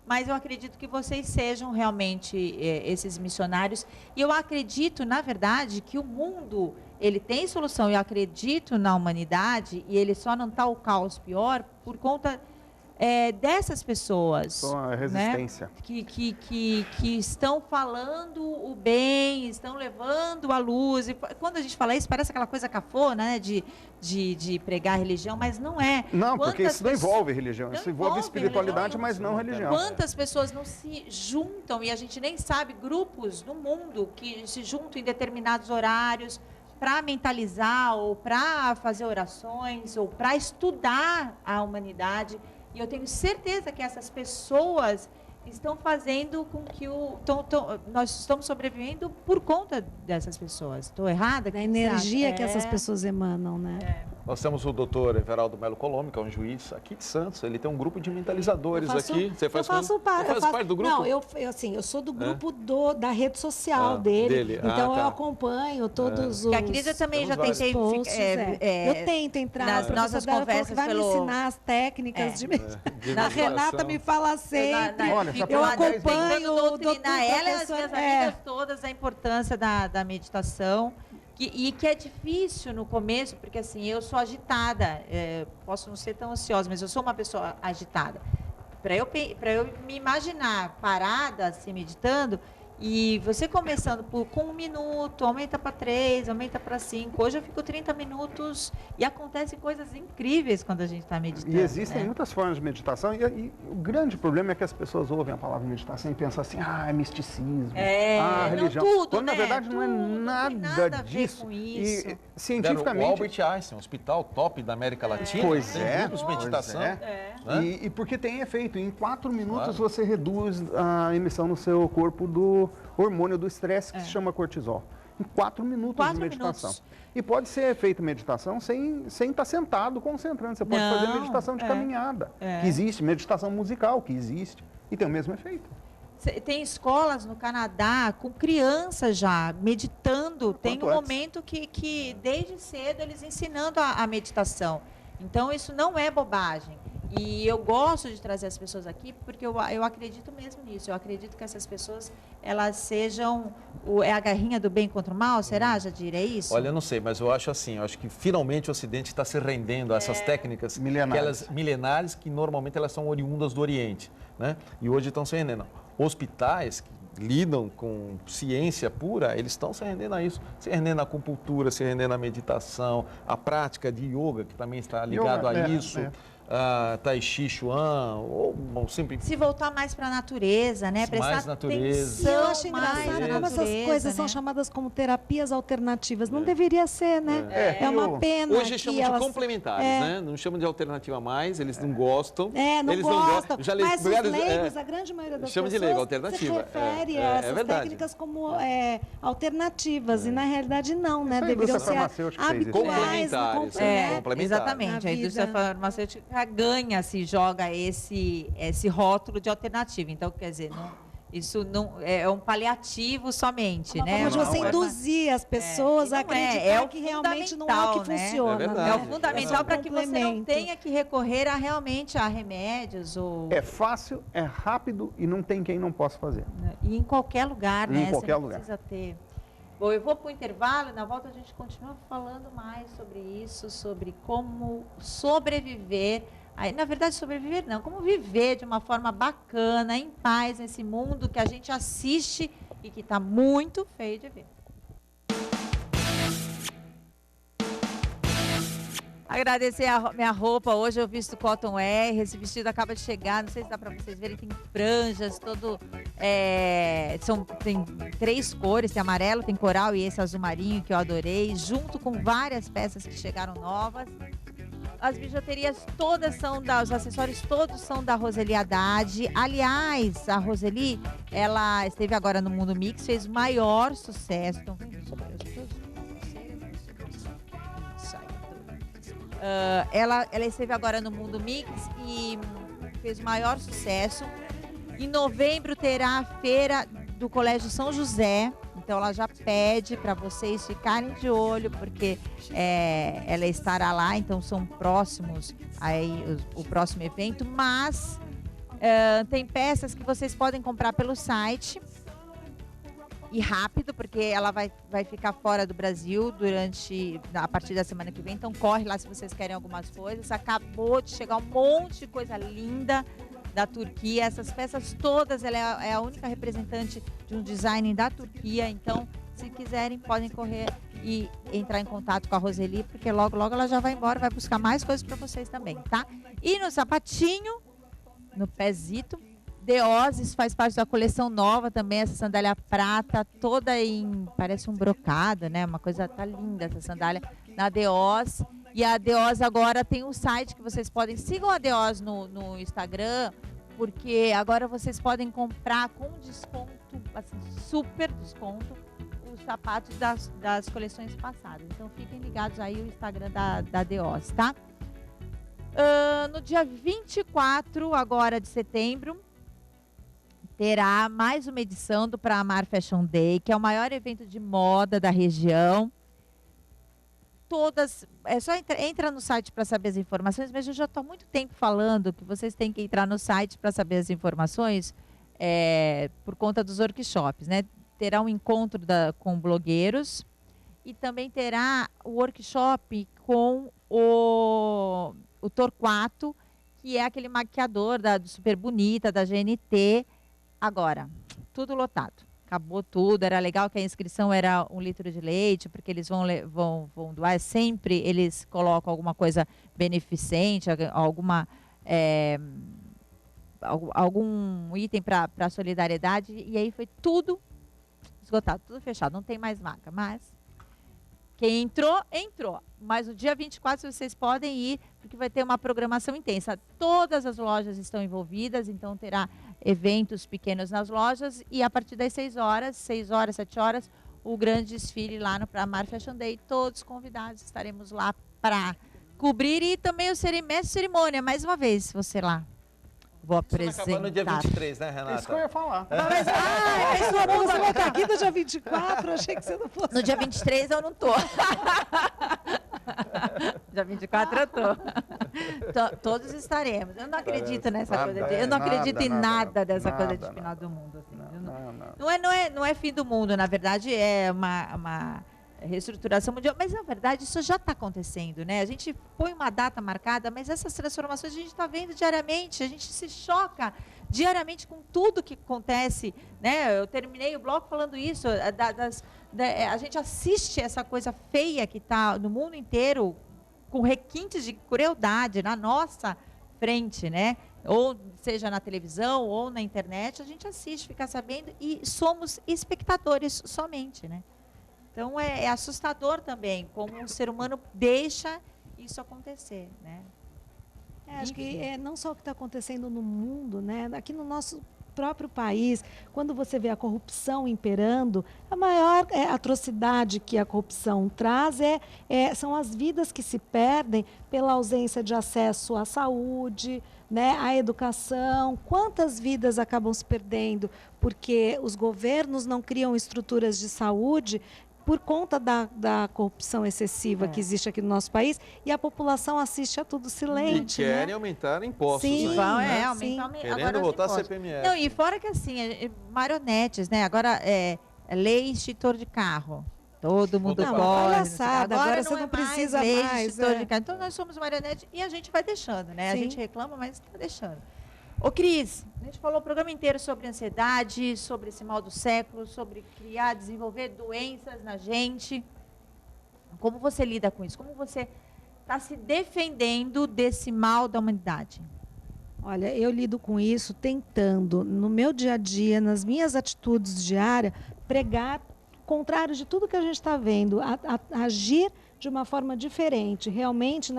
Speaker 1: mas eu acredito que vocês sejam realmente esses missionários. E eu acredito, na verdade, que o mundo ele tem solução. Eu acredito na humanidade e ele só não está o caos pior por conta dessas pessoas,
Speaker 4: Só a resistência.
Speaker 1: né, que estão falando o bem, estão levando a luz. E quando a gente fala isso, parece aquela coisa cafona, né, de pregar religião, mas não é.
Speaker 4: Não, porque
Speaker 1: Quantas
Speaker 4: isso não
Speaker 1: pessoas-
Speaker 4: envolve religião.
Speaker 1: não
Speaker 4: Isso envolve espiritualidade,
Speaker 1: religião,
Speaker 4: mas não religião.
Speaker 1: Quantas pessoas não se juntam, e a gente nem sabe, grupos no mundo que se juntam em determinados horários para mentalizar, ou para fazer orações, ou para estudar a humanidade. E eu tenho certeza que essas pessoas estão fazendo com que nós estamos sobrevivendo por conta dessas pessoas. Estou errada?
Speaker 3: Da
Speaker 1: O que você
Speaker 3: energia
Speaker 1: acha?
Speaker 3: que essas pessoas emanam, né?
Speaker 2: Nós temos o doutor Everaldo Melo Colombo, que é um juiz aqui de Santos. Ele tem um grupo de mentalizadores
Speaker 3: Eu faço-
Speaker 2: aqui. Você faz
Speaker 3: eu faço parte.
Speaker 2: Faz parte do grupo?
Speaker 3: Não, eu sou do grupo da rede social
Speaker 2: Ah,
Speaker 3: dele.
Speaker 2: dele. Ah,
Speaker 3: Então eu
Speaker 2: tá.
Speaker 3: acompanho todos os.
Speaker 1: Que a Cris eu também já
Speaker 2: Temos
Speaker 1: tentei...
Speaker 3: posts, eu tento entrar.
Speaker 1: nas
Speaker 3: a professora
Speaker 1: nossas
Speaker 3: dela falou que
Speaker 1: conversas
Speaker 3: vai me
Speaker 1: pelo-
Speaker 3: ensinar as técnicas de
Speaker 1: Na
Speaker 3: A Renata me fala sempre.
Speaker 4: Olha,
Speaker 1: fico
Speaker 4: eu
Speaker 1: lá
Speaker 3: acompanho
Speaker 1: tentando
Speaker 3: o
Speaker 1: doutrinar
Speaker 3: doutor,
Speaker 1: ela e as minhas
Speaker 3: professor,
Speaker 1: amigas todas a importância da meditação. E que é difícil no começo, porque assim, eu sou agitada, posso não ser tão ansiosa, mas eu sou uma pessoa agitada. Para eu me imaginar parada, assim, meditando, e você começando com 1 minuto, aumenta para 3, aumenta para 5. Hoje eu fico 30 minutos e acontecem coisas incríveis quando a gente está meditando.
Speaker 4: E existem
Speaker 1: né?
Speaker 4: muitas formas de meditação e o grande problema é que as pessoas ouvem a palavra meditação e pensam assim, é misticismo,
Speaker 1: não
Speaker 4: religião.
Speaker 1: tudo,
Speaker 4: Quando, na
Speaker 1: né?
Speaker 4: verdade, não é
Speaker 1: Tudo, não tem
Speaker 4: nada
Speaker 1: nada a ver
Speaker 4: disso.
Speaker 1: com isso.
Speaker 4: E
Speaker 2: O
Speaker 4: cientificamente...
Speaker 2: Albert Einstein, um hospital top da América Latina.
Speaker 4: Pois
Speaker 2: tem
Speaker 4: é,
Speaker 2: grupos de meditação.
Speaker 4: pois é.
Speaker 2: Né?
Speaker 4: E porque tem efeito. Em 4 minutos
Speaker 2: Claro.
Speaker 4: você reduz a emissão no seu corpo do hormônio do estresse que se chama cortisol. Em 4 minutos
Speaker 1: 4
Speaker 4: de meditação.
Speaker 1: minutos.
Speaker 4: E pode ser feita meditação sem estar sentado concentrando. Você pode
Speaker 1: Não,
Speaker 4: fazer meditação de caminhada, que existe, meditação musical, que existe, e tem o mesmo efeito.
Speaker 1: Tem escolas no Canadá com crianças já meditando. Tem um
Speaker 4: antes.
Speaker 1: momento que desde cedo eles ensinando a meditação. Então isso não é bobagem. E eu gosto de trazer as pessoas aqui porque eu acredito mesmo nisso. Eu acredito que essas pessoas elas sejam a guerrinha do bem contra o mal. Será, Jadir? É isso?
Speaker 2: Olha, eu não sei, mas eu acho assim, eu acho que finalmente o Ocidente está se rendendo a essas técnicas milenares que normalmente elas são oriundas do Oriente, né? E hoje estão se rendendo. Hospitais que lidam com ciência pura, eles estão se rendendo a isso, se rendendo à acupuntura, se rendendo à meditação, à prática de yoga, que também está ligado a isso. Tai Chi Chuan, ou sempre...
Speaker 1: Se voltar mais para a natureza, né? Prestar
Speaker 2: Mais natureza.
Speaker 3: E
Speaker 1: atenção
Speaker 3: eu acho engraçado
Speaker 1: mais na
Speaker 3: como essas
Speaker 1: natureza,
Speaker 3: coisas são
Speaker 1: né?
Speaker 3: chamadas como terapias alternativas. Não deveria ser, né? É uma pena.
Speaker 2: Hoje
Speaker 3: que
Speaker 2: chamam de
Speaker 3: elas...
Speaker 2: complementares, né? Não chamam de alternativa mais, eles não gostam.
Speaker 3: Não
Speaker 2: eles
Speaker 3: gostam.
Speaker 2: Já
Speaker 3: Mas os
Speaker 2: lugares,
Speaker 3: leigos, a grande maioria das
Speaker 2: chama de
Speaker 3: pessoas
Speaker 2: leigo, alternativa.
Speaker 3: se refere a essas
Speaker 2: verdade.
Speaker 3: técnicas como alternativas. E na realidade não, né?
Speaker 4: Essa
Speaker 3: deveriam
Speaker 4: indústria
Speaker 3: ser
Speaker 4: farmacêutica fez isso.
Speaker 3: habituais,
Speaker 2: Complementares,
Speaker 3: né?
Speaker 2: complementares.
Speaker 1: Exatamente.
Speaker 3: Na
Speaker 1: A indústria
Speaker 3: vida.
Speaker 1: farmacêutica ganha se joga esse rótulo de alternativa. Então, quer dizer, isso não é um paliativo somente,
Speaker 3: Uma
Speaker 1: né?
Speaker 3: forma de
Speaker 4: Não,
Speaker 3: você
Speaker 4: é.
Speaker 3: induzir as pessoas
Speaker 1: e
Speaker 3: a
Speaker 1: não
Speaker 3: acreditar
Speaker 1: o
Speaker 3: que realmente não é o que
Speaker 1: fundamental, né?
Speaker 3: funciona.
Speaker 2: É verdade.
Speaker 1: É o
Speaker 3: né?
Speaker 1: fundamental
Speaker 3: É um
Speaker 1: para que você não
Speaker 3: complemento.
Speaker 1: tenha que recorrer realmente a remédios ou
Speaker 4: É fácil, é rápido e não tem quem não possa fazer.
Speaker 1: e em qualquer lugar,
Speaker 4: Em
Speaker 1: né?
Speaker 4: qualquer
Speaker 1: você não
Speaker 4: lugar.
Speaker 1: precisa ter. Bom, eu vou para o intervalo e na volta a gente continua falando mais sobre isso, sobre como sobreviver. Aí, na verdade, sobreviver não, como viver de uma forma bacana, em paz, nesse mundo que a gente assiste e que está muito feio de ver. Agradecer a minha roupa, hoje eu visto Cotton R, esse vestido acaba de chegar, não sei se dá para vocês verem, tem franjas, tem 3 cores, tem amarelo, tem coral e esse azul marinho que eu adorei, junto com várias peças que chegaram novas. As bijuterias todas os acessórios todos são da Roseli Haddad. Aliás, a Roseli, ela esteve agora no Mundo Mix, fez o maior sucesso. Estão vendo isso? Ela esteve agora no Mundo Mix e fez o maior sucesso. Em novembro terá a feira do Colégio São José. Então ela já pede para vocês ficarem de olho, porque ela estará lá, então são próximos aí o próximo evento, mas tem peças que vocês podem comprar pelo site e rápido, porque ela vai ficar fora do Brasil a partir da semana que vem, então corre lá se vocês querem algumas coisas. Acabou de chegar um monte de coisa linda da Turquia, essas peças todas, ela é a única representante de um design da Turquia, então se quiserem podem correr e entrar em contato com a Roseli, porque logo ela já vai embora, vai buscar mais coisas para vocês também, tá? E no sapatinho, no pezito, Deoses faz parte da coleção nova também, essa sandália prata, toda parece um brocado, né? Uma coisa, tá linda essa sandália na Deos. E a Deos agora tem um site que vocês podem... Sigam a Deos no Instagram, porque agora vocês podem comprar com desconto, assim, super desconto, os sapatos das coleções passadas. Então fiquem ligados aí no Instagram da Deos, tá? No dia 24 agora de setembro, terá mais uma edição do Pra Amar Fashion Day, que é o maior evento de moda da região. É só entra no site para saber as informações, mas eu já estou há muito tempo falando que vocês têm que entrar no site para saber as informações por conta dos workshops, né? Terá um encontro com blogueiros e também terá o workshop com o Torquato, que é aquele maquiador do Super Bonita, da GNT. Agora, tudo lotado. Acabou tudo, era legal que a inscrição era 1 litro de leite, porque eles vão doar sempre, eles colocam alguma coisa beneficente, algum item para solidariedade, e aí foi tudo esgotado, tudo fechado, não tem mais vaga, mas quem entrou. Mas no dia 24 vocês podem ir, porque vai ter uma programação intensa. Todas as lojas estão envolvidas, então terá eventos pequenos nas lojas e a partir das 6 horas, 7 horas, o grande desfile lá no Pra Amar Fashion Day. Todos convidados, estaremos lá para cobrir e também o mestre cerimônia, mais uma vez, você lá. Vou apresentar.
Speaker 2: Acaba no dia 23, né, Renata?
Speaker 4: Isso que eu ia falar.
Speaker 3: Mas, você vai estar aqui no dia 24, eu achei que você não fosse.
Speaker 1: No dia 23 eu não tô. Dia 24 eu tô. Todos estaremos. Eu não acredito nessa coisa. Eu não acredito em nada dessa coisa de final do mundo. Assim. Não é fim do mundo, na verdade é uma reestruturação mundial, mas na verdade isso já está acontecendo, né? A gente põe uma data marcada, mas essas transformações a gente está vendo diariamente, a gente se choca diariamente com tudo que acontece, né? Eu terminei o bloco falando isso, a gente assiste essa coisa feia que está no mundo inteiro, com requintes de crueldade na nossa frente, né? Ou seja na televisão ou na internet, a gente assiste, fica sabendo e somos espectadores somente, né? Então, é assustador também, como o ser humano deixa isso acontecer, né?
Speaker 3: Acho que não só o que está acontecendo no mundo, né? Aqui no nosso próprio país, quando você vê a corrupção imperando, a maior atrocidade que a corrupção traz são as vidas que se perdem pela ausência de acesso à saúde, né, à educação. Quantas vidas acabam se perdendo porque os governos não criam estruturas de saúde por conta da corrupção excessiva que existe aqui no nosso país, e a população assiste a tudo silente.
Speaker 2: E querem aumentar impostos.
Speaker 3: Sim,
Speaker 2: aí,
Speaker 1: vão,
Speaker 2: né?
Speaker 1: aumentar.
Speaker 2: Querendo voltar a CPMF.
Speaker 1: Não, e fora que assim, marionetes, né? Agora, lei extintor de carro. Todo mundo
Speaker 3: Não,
Speaker 1: corre.
Speaker 3: palhaçada, agora você não precisa
Speaker 1: lei
Speaker 3: mais.
Speaker 1: extintor de carro. Então, nós somos marionetes e a gente vai deixando, né?
Speaker 3: Sim.
Speaker 1: A gente reclama, mas está deixando. Ô, Cris, a gente falou o programa inteiro sobre ansiedade, sobre esse mal do século, sobre criar, desenvolver doenças na gente. Como você lida com isso? Como você está se defendendo desse mal da humanidade?
Speaker 3: Olha, eu lido com isso tentando, no meu dia a dia, nas minhas atitudes diárias, pregar contrário de tudo que a gente está vendo, agir de uma forma diferente, realmente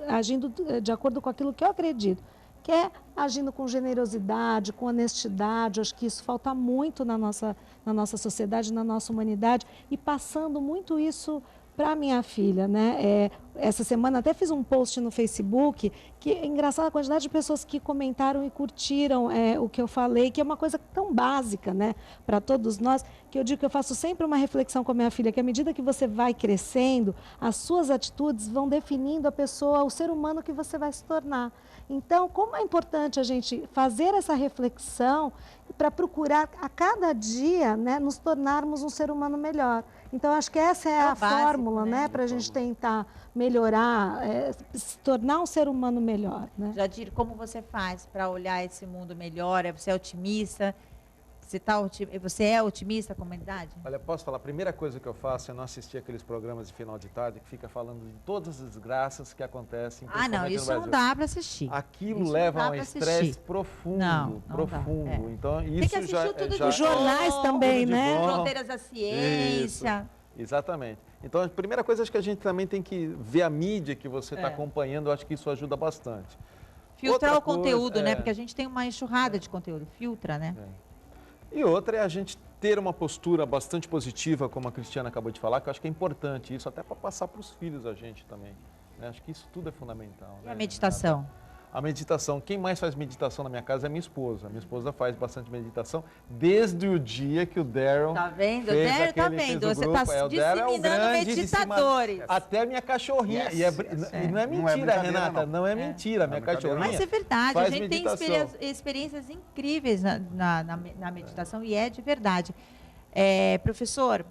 Speaker 3: agindo de acordo com aquilo que eu acredito. Que é agindo com generosidade, com honestidade. Acho que isso falta muito na nossa sociedade, na nossa humanidade, e passando muito isso para minha filha, né? Essa semana até fiz um post no Facebook, que é engraçado a quantidade de pessoas que comentaram e curtiram o que eu falei, que é uma coisa tão básica, né, para todos nós, que eu digo que eu faço sempre uma reflexão com a minha filha, que à medida que você vai crescendo, as suas atitudes vão definindo a pessoa, o ser humano que você vai se tornar. Então, como é importante a gente fazer essa reflexão para procurar a cada dia, né, nos tornarmos um ser humano melhor. Então, acho que essa é a
Speaker 1: básico,
Speaker 3: fórmula, né, para a gente tentar melhorar, se tornar um ser humano melhor. Né?
Speaker 1: Jadir, como você faz para olhar esse mundo melhor? Você é otimista? Você é otimista com a humanidade?
Speaker 2: Olha, posso falar? A primeira coisa que eu faço é não assistir aqueles programas de final de tarde que fica falando de todas as desgraças que acontecem.
Speaker 1: Não, isso não dá para assistir.
Speaker 2: Aquilo
Speaker 1: isso
Speaker 2: leva a um estresse profundo,
Speaker 1: não
Speaker 2: profundo. Então, isso
Speaker 1: tem que assistir tudo
Speaker 3: Os jornais também, né?
Speaker 1: Fronteiras da Ciência.
Speaker 2: Isso, exatamente. Então, a primeira coisa, acho que a gente também tem que ver a mídia que você está acompanhando, eu acho que isso ajuda bastante.
Speaker 1: Filtrar o conteúdo, né? Porque a gente tem uma enxurrada de conteúdo. Filtra, né?
Speaker 2: E outra é a gente ter uma postura bastante positiva, como a Cristiana acabou de falar, que eu acho que é importante isso, até para passar para os filhos a gente também. Né? Acho que isso tudo é fundamental.
Speaker 1: E a meditação?
Speaker 2: A meditação, quem mais faz meditação na minha casa é minha esposa. A minha esposa faz bastante meditação desde o dia que o Daryl
Speaker 1: Tá vendo? O
Speaker 2: fez
Speaker 1: Daryl tá
Speaker 2: aquele,
Speaker 1: vendo.
Speaker 2: fez o
Speaker 1: Você
Speaker 2: grupo.
Speaker 1: está
Speaker 2: O Daryl é o
Speaker 1: disseminando
Speaker 2: grande
Speaker 1: meditadores.
Speaker 2: Até a minha cachorrinha. E não é mentira, Renata, não é mentira. Minha cachorrinha
Speaker 1: Mas é verdade, a
Speaker 2: faz
Speaker 1: gente
Speaker 2: meditação.
Speaker 1: tem experiências incríveis na meditação e é de verdade. Professor,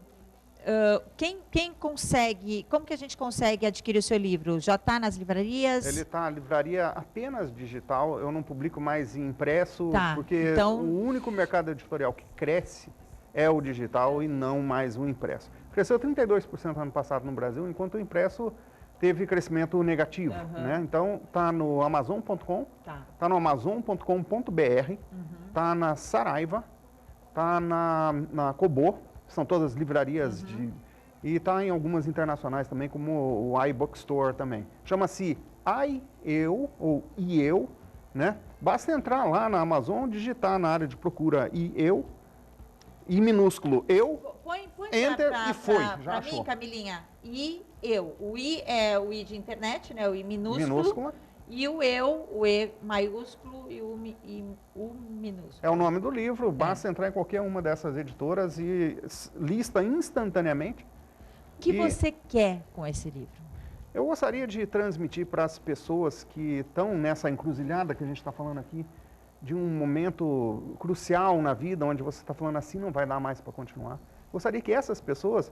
Speaker 1: quem consegue, como que a gente consegue adquirir o seu livro? Já está nas livrarias?
Speaker 4: Ele está na livraria apenas digital, eu não publico mais em impresso, porque
Speaker 1: então...
Speaker 4: o único mercado editorial que cresce é o digital e não mais o impresso. Cresceu 32% ano passado no Brasil, enquanto o impresso teve crescimento negativo. Né? Então, está no Amazon.com, está no Amazon.com.br, está na Saraiva, está na Kobo, são todas livrarias e está em algumas internacionais também, como o iBookstore também. Chama-se iEu, ou iEu, né? Basta entrar lá na Amazon, digitar na área de procura iEu, I minúsculo eu,
Speaker 1: põe
Speaker 4: enter e foi, já
Speaker 1: pra
Speaker 4: achou.
Speaker 1: mim, Camilinha, iEu. O I é o I de internet, né? O I minúsculo. E o eu, o E maiúsculo e o minúsculo.
Speaker 4: É o nome do livro, basta entrar em qualquer uma dessas editoras e lista instantaneamente.
Speaker 1: O que você quer com esse livro?
Speaker 4: Eu gostaria de transmitir para as pessoas que estão nessa encruzilhada que a gente está falando aqui, de um momento crucial na vida, onde você está falando assim, não vai dar mais para continuar. Gostaria que essas pessoas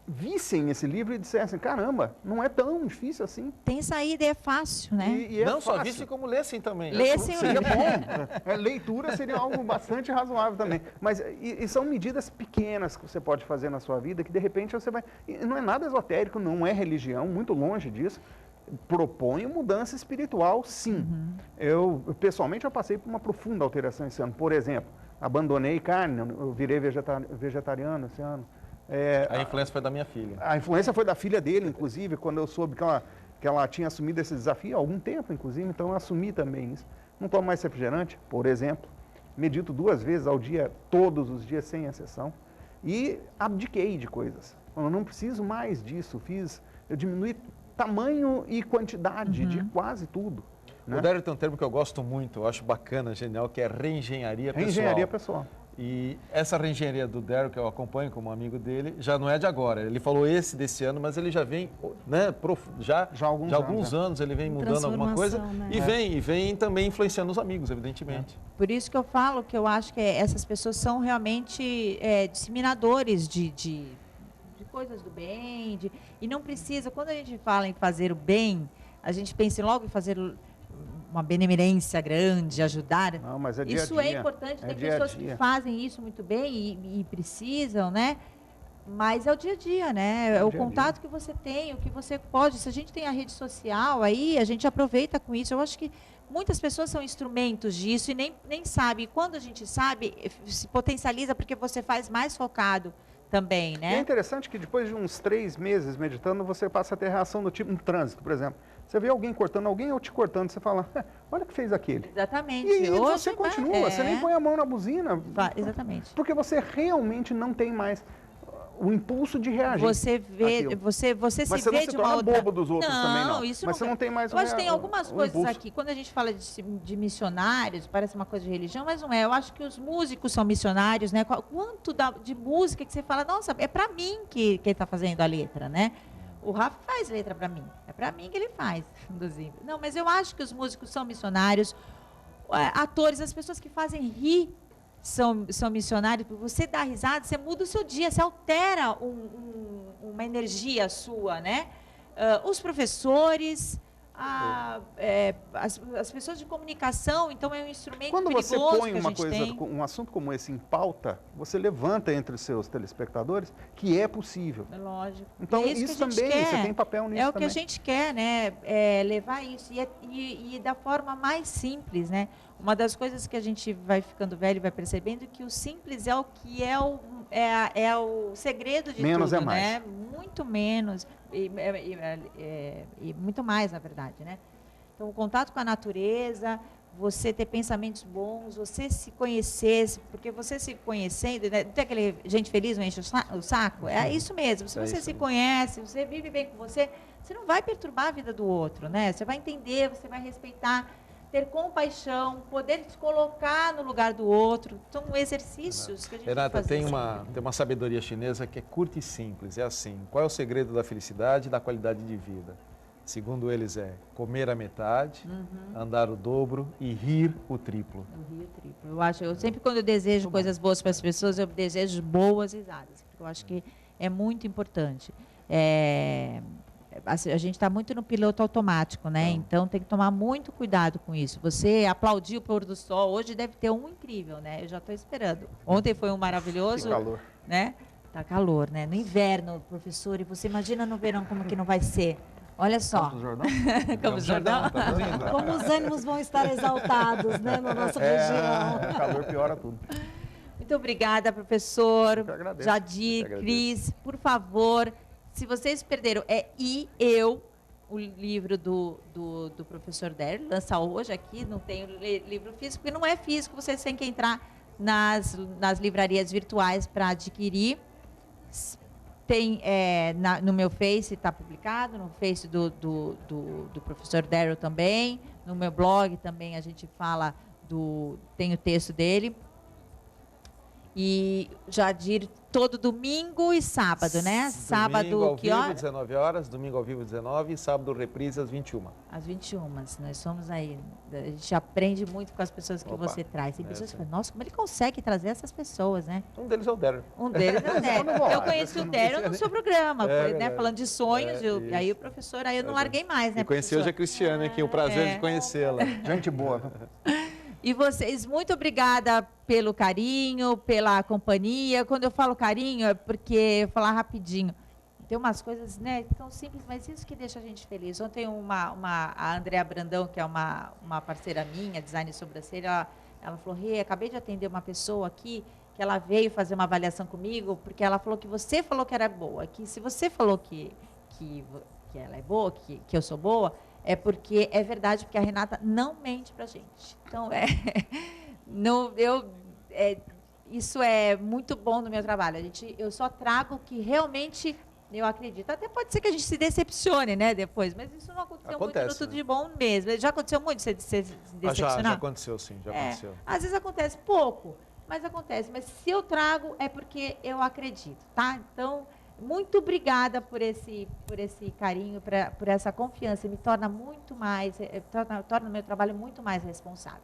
Speaker 4: vissem esse livro e dissessem, caramba, não é tão difícil assim.
Speaker 1: Tem saída, é fácil, né?
Speaker 4: E
Speaker 2: não
Speaker 4: fácil.
Speaker 2: só vissem, como lessem também.
Speaker 1: Lessem
Speaker 4: Seria bom. Leitura seria algo bastante razoável também. Mas e são medidas pequenas que você pode fazer na sua vida, que de repente você vai... E não é nada esotérico, não é religião, muito longe disso. Proponho mudança espiritual, sim. Eu, pessoalmente, eu passei por uma profunda alteração esse ano. Por exemplo, abandonei carne, eu virei vegetariano esse ano.
Speaker 2: A influência foi da minha filha.
Speaker 4: A influência foi da filha dele, inclusive, quando eu soube que ela tinha assumido esse desafio há algum tempo, inclusive, então eu assumi também isso. Não tomo mais refrigerante, por exemplo. Medito 2 vezes ao dia, todos os dias, sem exceção. E abdiquei de coisas. Eu não preciso mais disso. Eu diminui tamanho e quantidade de quase tudo. Né?
Speaker 2: O Daryl tem um termo que eu gosto muito, eu acho bacana, genial, que é reengenharia pessoal.
Speaker 4: Reengenharia pessoal.
Speaker 2: E essa reengenharia do Daryl, que eu acompanho como amigo dele, já não é de agora. Ele falou desse ano, mas ele já vem, né, já há alguns anos ele vem mudando alguma coisa, né? E vem também influenciando os amigos, evidentemente.
Speaker 1: Por isso que eu falo que eu acho que essas pessoas são realmente disseminadores de coisas do bem, e não precisa, quando a gente fala em fazer o bem, a gente pensa logo em fazer uma benemerência grande, ajudar.
Speaker 4: Não, mas é dia
Speaker 1: isso
Speaker 4: a dia.
Speaker 1: É importante, tem pessoas que fazem isso muito bem e precisam, né? Mas é o dia a dia, né? É o contato que você tem, o que você pode. Se a gente tem a rede social aí, a gente aproveita com isso. Eu acho que muitas pessoas são instrumentos disso e nem sabe. E quando a gente sabe, se potencializa porque você faz mais focado também, né?
Speaker 4: E é interessante que depois de uns 3 meses meditando, você passa a ter reação do tipo no trânsito, por exemplo. Você vê alguém cortando alguém ou te cortando, você fala, olha o que fez aquele.
Speaker 1: Exatamente.
Speaker 4: E você continua, você nem põe a mão na buzina.
Speaker 1: Exatamente.
Speaker 4: Porque você realmente não tem mais o impulso de reagir.
Speaker 1: Você vê,
Speaker 4: àquilo.
Speaker 1: você
Speaker 4: Mas
Speaker 1: se
Speaker 4: você
Speaker 1: vê
Speaker 4: não se
Speaker 1: de uma
Speaker 4: torna
Speaker 1: outra...
Speaker 4: bobo dos outros também, não.
Speaker 1: Isso
Speaker 4: Mas você não tem mais
Speaker 1: Eu acho que tem algumas
Speaker 4: o
Speaker 1: coisas
Speaker 4: impulso.
Speaker 1: aqui. Quando a gente fala de missionários, parece uma coisa de religião, mas não é. Eu acho que os músicos são missionários, né? Quanto de música que você fala, nossa, é para mim que ele está fazendo a letra, né? O Rafa faz letra para mim. É para mim que ele faz, inclusive. Não, mas eu acho que os músicos são missionários. Atores, as pessoas que fazem rir são missionários. Você dá risada, você muda o seu dia, você altera uma energia sua, né? Os professores, as pessoas de comunicação, então é um instrumento
Speaker 4: Quando
Speaker 1: perigoso
Speaker 4: você põe
Speaker 1: que a
Speaker 4: uma
Speaker 1: gente
Speaker 4: coisa,
Speaker 1: tem.
Speaker 4: um assunto como esse em pauta, você levanta entre os seus telespectadores que é possível.
Speaker 1: É lógico.
Speaker 4: Então,
Speaker 1: É
Speaker 4: isso
Speaker 1: que a gente
Speaker 4: também,
Speaker 1: quer.
Speaker 4: você tem papel nisso
Speaker 1: É o que
Speaker 4: também.
Speaker 1: a gente quer, né? Levar isso. E da forma mais simples, né? Uma das coisas que a gente vai ficando velho e vai percebendo que o simples é o que é o segredo de
Speaker 4: Menos
Speaker 1: tudo,
Speaker 4: é mais.
Speaker 1: né? Muito menos e muito mais, na verdade, né? Então, o contato com a natureza, você ter pensamentos bons, você se conhecer, porque você se conhecendo, né? Não tem aquele gente feliz não enche o saco? É isso mesmo. Se você se conhece, você vive bem com você não vai perturbar a vida do outro, né? Você vai entender, você vai respeitar, ter compaixão, poder se colocar no lugar do outro. São exercícios que a gente
Speaker 2: Renata,
Speaker 1: tem que
Speaker 2: tem uma sabedoria chinesa que é curta e simples. É assim, qual é o segredo da felicidade e da qualidade de vida? Segundo eles é comer a metade, andar o dobro e rir o triplo.
Speaker 1: Eu sempre quando eu desejo coisas boas para as pessoas, eu desejo boas risadas, porque eu acho que é muito importante. A gente está muito no piloto automático, né? Então tem que tomar muito cuidado com isso. Você aplaudiu o pôr do sol, hoje deve ter um incrível, né? Eu já estou esperando. Ontem foi um maravilhoso,
Speaker 4: Que calor.
Speaker 1: né? Tá calor, né? No inverno, professor, e você imagina no verão como que não vai ser. Olha só.
Speaker 4: Campos Jordão?
Speaker 1: Campos Jordão.
Speaker 2: Estamos indo.
Speaker 3: Como os ânimos vão estar exaltados, né, na nossa região.
Speaker 4: O calor piora tudo.
Speaker 1: Muito obrigada, professor.
Speaker 4: Eu que agradeço.
Speaker 1: Jadir,
Speaker 2: Eu que agradeço.
Speaker 1: Cris, por favor, se vocês perderam, E Eu, o livro do professor Der, lança hoje aqui, não tem livro físico, porque não é físico, vocês têm que entrar nas livrarias virtuais para adquirir. Tem no meu Face, está publicado, no Face do professor Daryl também, no meu blog também a gente fala tem o texto dele. E Jadir, todo domingo e sábado, né? Sábado,
Speaker 2: domingo ao
Speaker 1: que
Speaker 2: vivo,
Speaker 1: hora?
Speaker 2: 19 horas, domingo ao vivo, 19, e sábado reprise às 21.
Speaker 1: Às 21, nós somos aí. A gente aprende muito com as pessoas que
Speaker 2: Opa.
Speaker 1: você traz. Tem pessoas que
Speaker 2: sim.
Speaker 1: falam, nossa, como ele consegue trazer essas pessoas, né?
Speaker 2: Um deles é o Darren.
Speaker 1: Um deles é o Dério. Eu conheci o Dério no seu programa, né?
Speaker 2: verdade.
Speaker 1: Falando de sonhos.
Speaker 2: Isso.
Speaker 1: E aí o professor, aí eu não larguei mais, né,
Speaker 2: E conheci
Speaker 1: professor?
Speaker 2: hoje a Cristiane aqui, o prazer de conhecê-la.
Speaker 4: Gente boa.
Speaker 1: E vocês, muito obrigada pelo carinho, pela companhia. Quando eu falo carinho, é porque, eu vou falar rapidinho, tem umas coisas, né, tão simples, mas isso que deixa a gente feliz. Ontem a Andréa Brandão, que é uma parceira minha, design de sobrancelha, ela falou, Rê, acabei de atender uma pessoa aqui, que ela veio fazer uma avaliação comigo, porque ela falou que você falou que era boa, que se você falou que ela é boa, que eu sou boa, é porque é verdade, porque a Renata não mente pra gente. Então, isso é muito bom no meu trabalho. Eu só trago o que realmente eu acredito. Até pode ser que a gente se decepcione, né, depois, mas isso não aconteceu muito no Tudo de Bom mesmo. Já aconteceu muito você se decepcionar?
Speaker 2: Já aconteceu, sim, já aconteceu.
Speaker 1: Às vezes acontece pouco, mas acontece. Mas se eu trago, é porque eu acredito, tá? Então, muito obrigada por esse carinho, por essa confiança. Me torna muito mais, torna o meu trabalho muito mais responsável.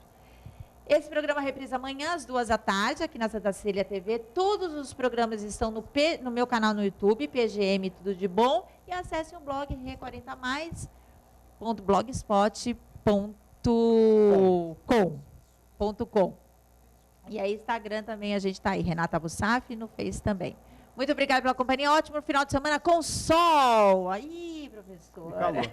Speaker 1: Esse programa reprisa amanhã às 2h aqui na Santa Cecília TV. Todos os programas estão no meu canal no YouTube, PGM Tudo de Bom. E acesse o blog re40mais.blogspot.com. E aí, Instagram também, a gente está aí, Renata Bussaf, no Face também. Muito obrigada pela companhia. Ótimo final de semana com sol. Aí, professor.
Speaker 4: Que calor.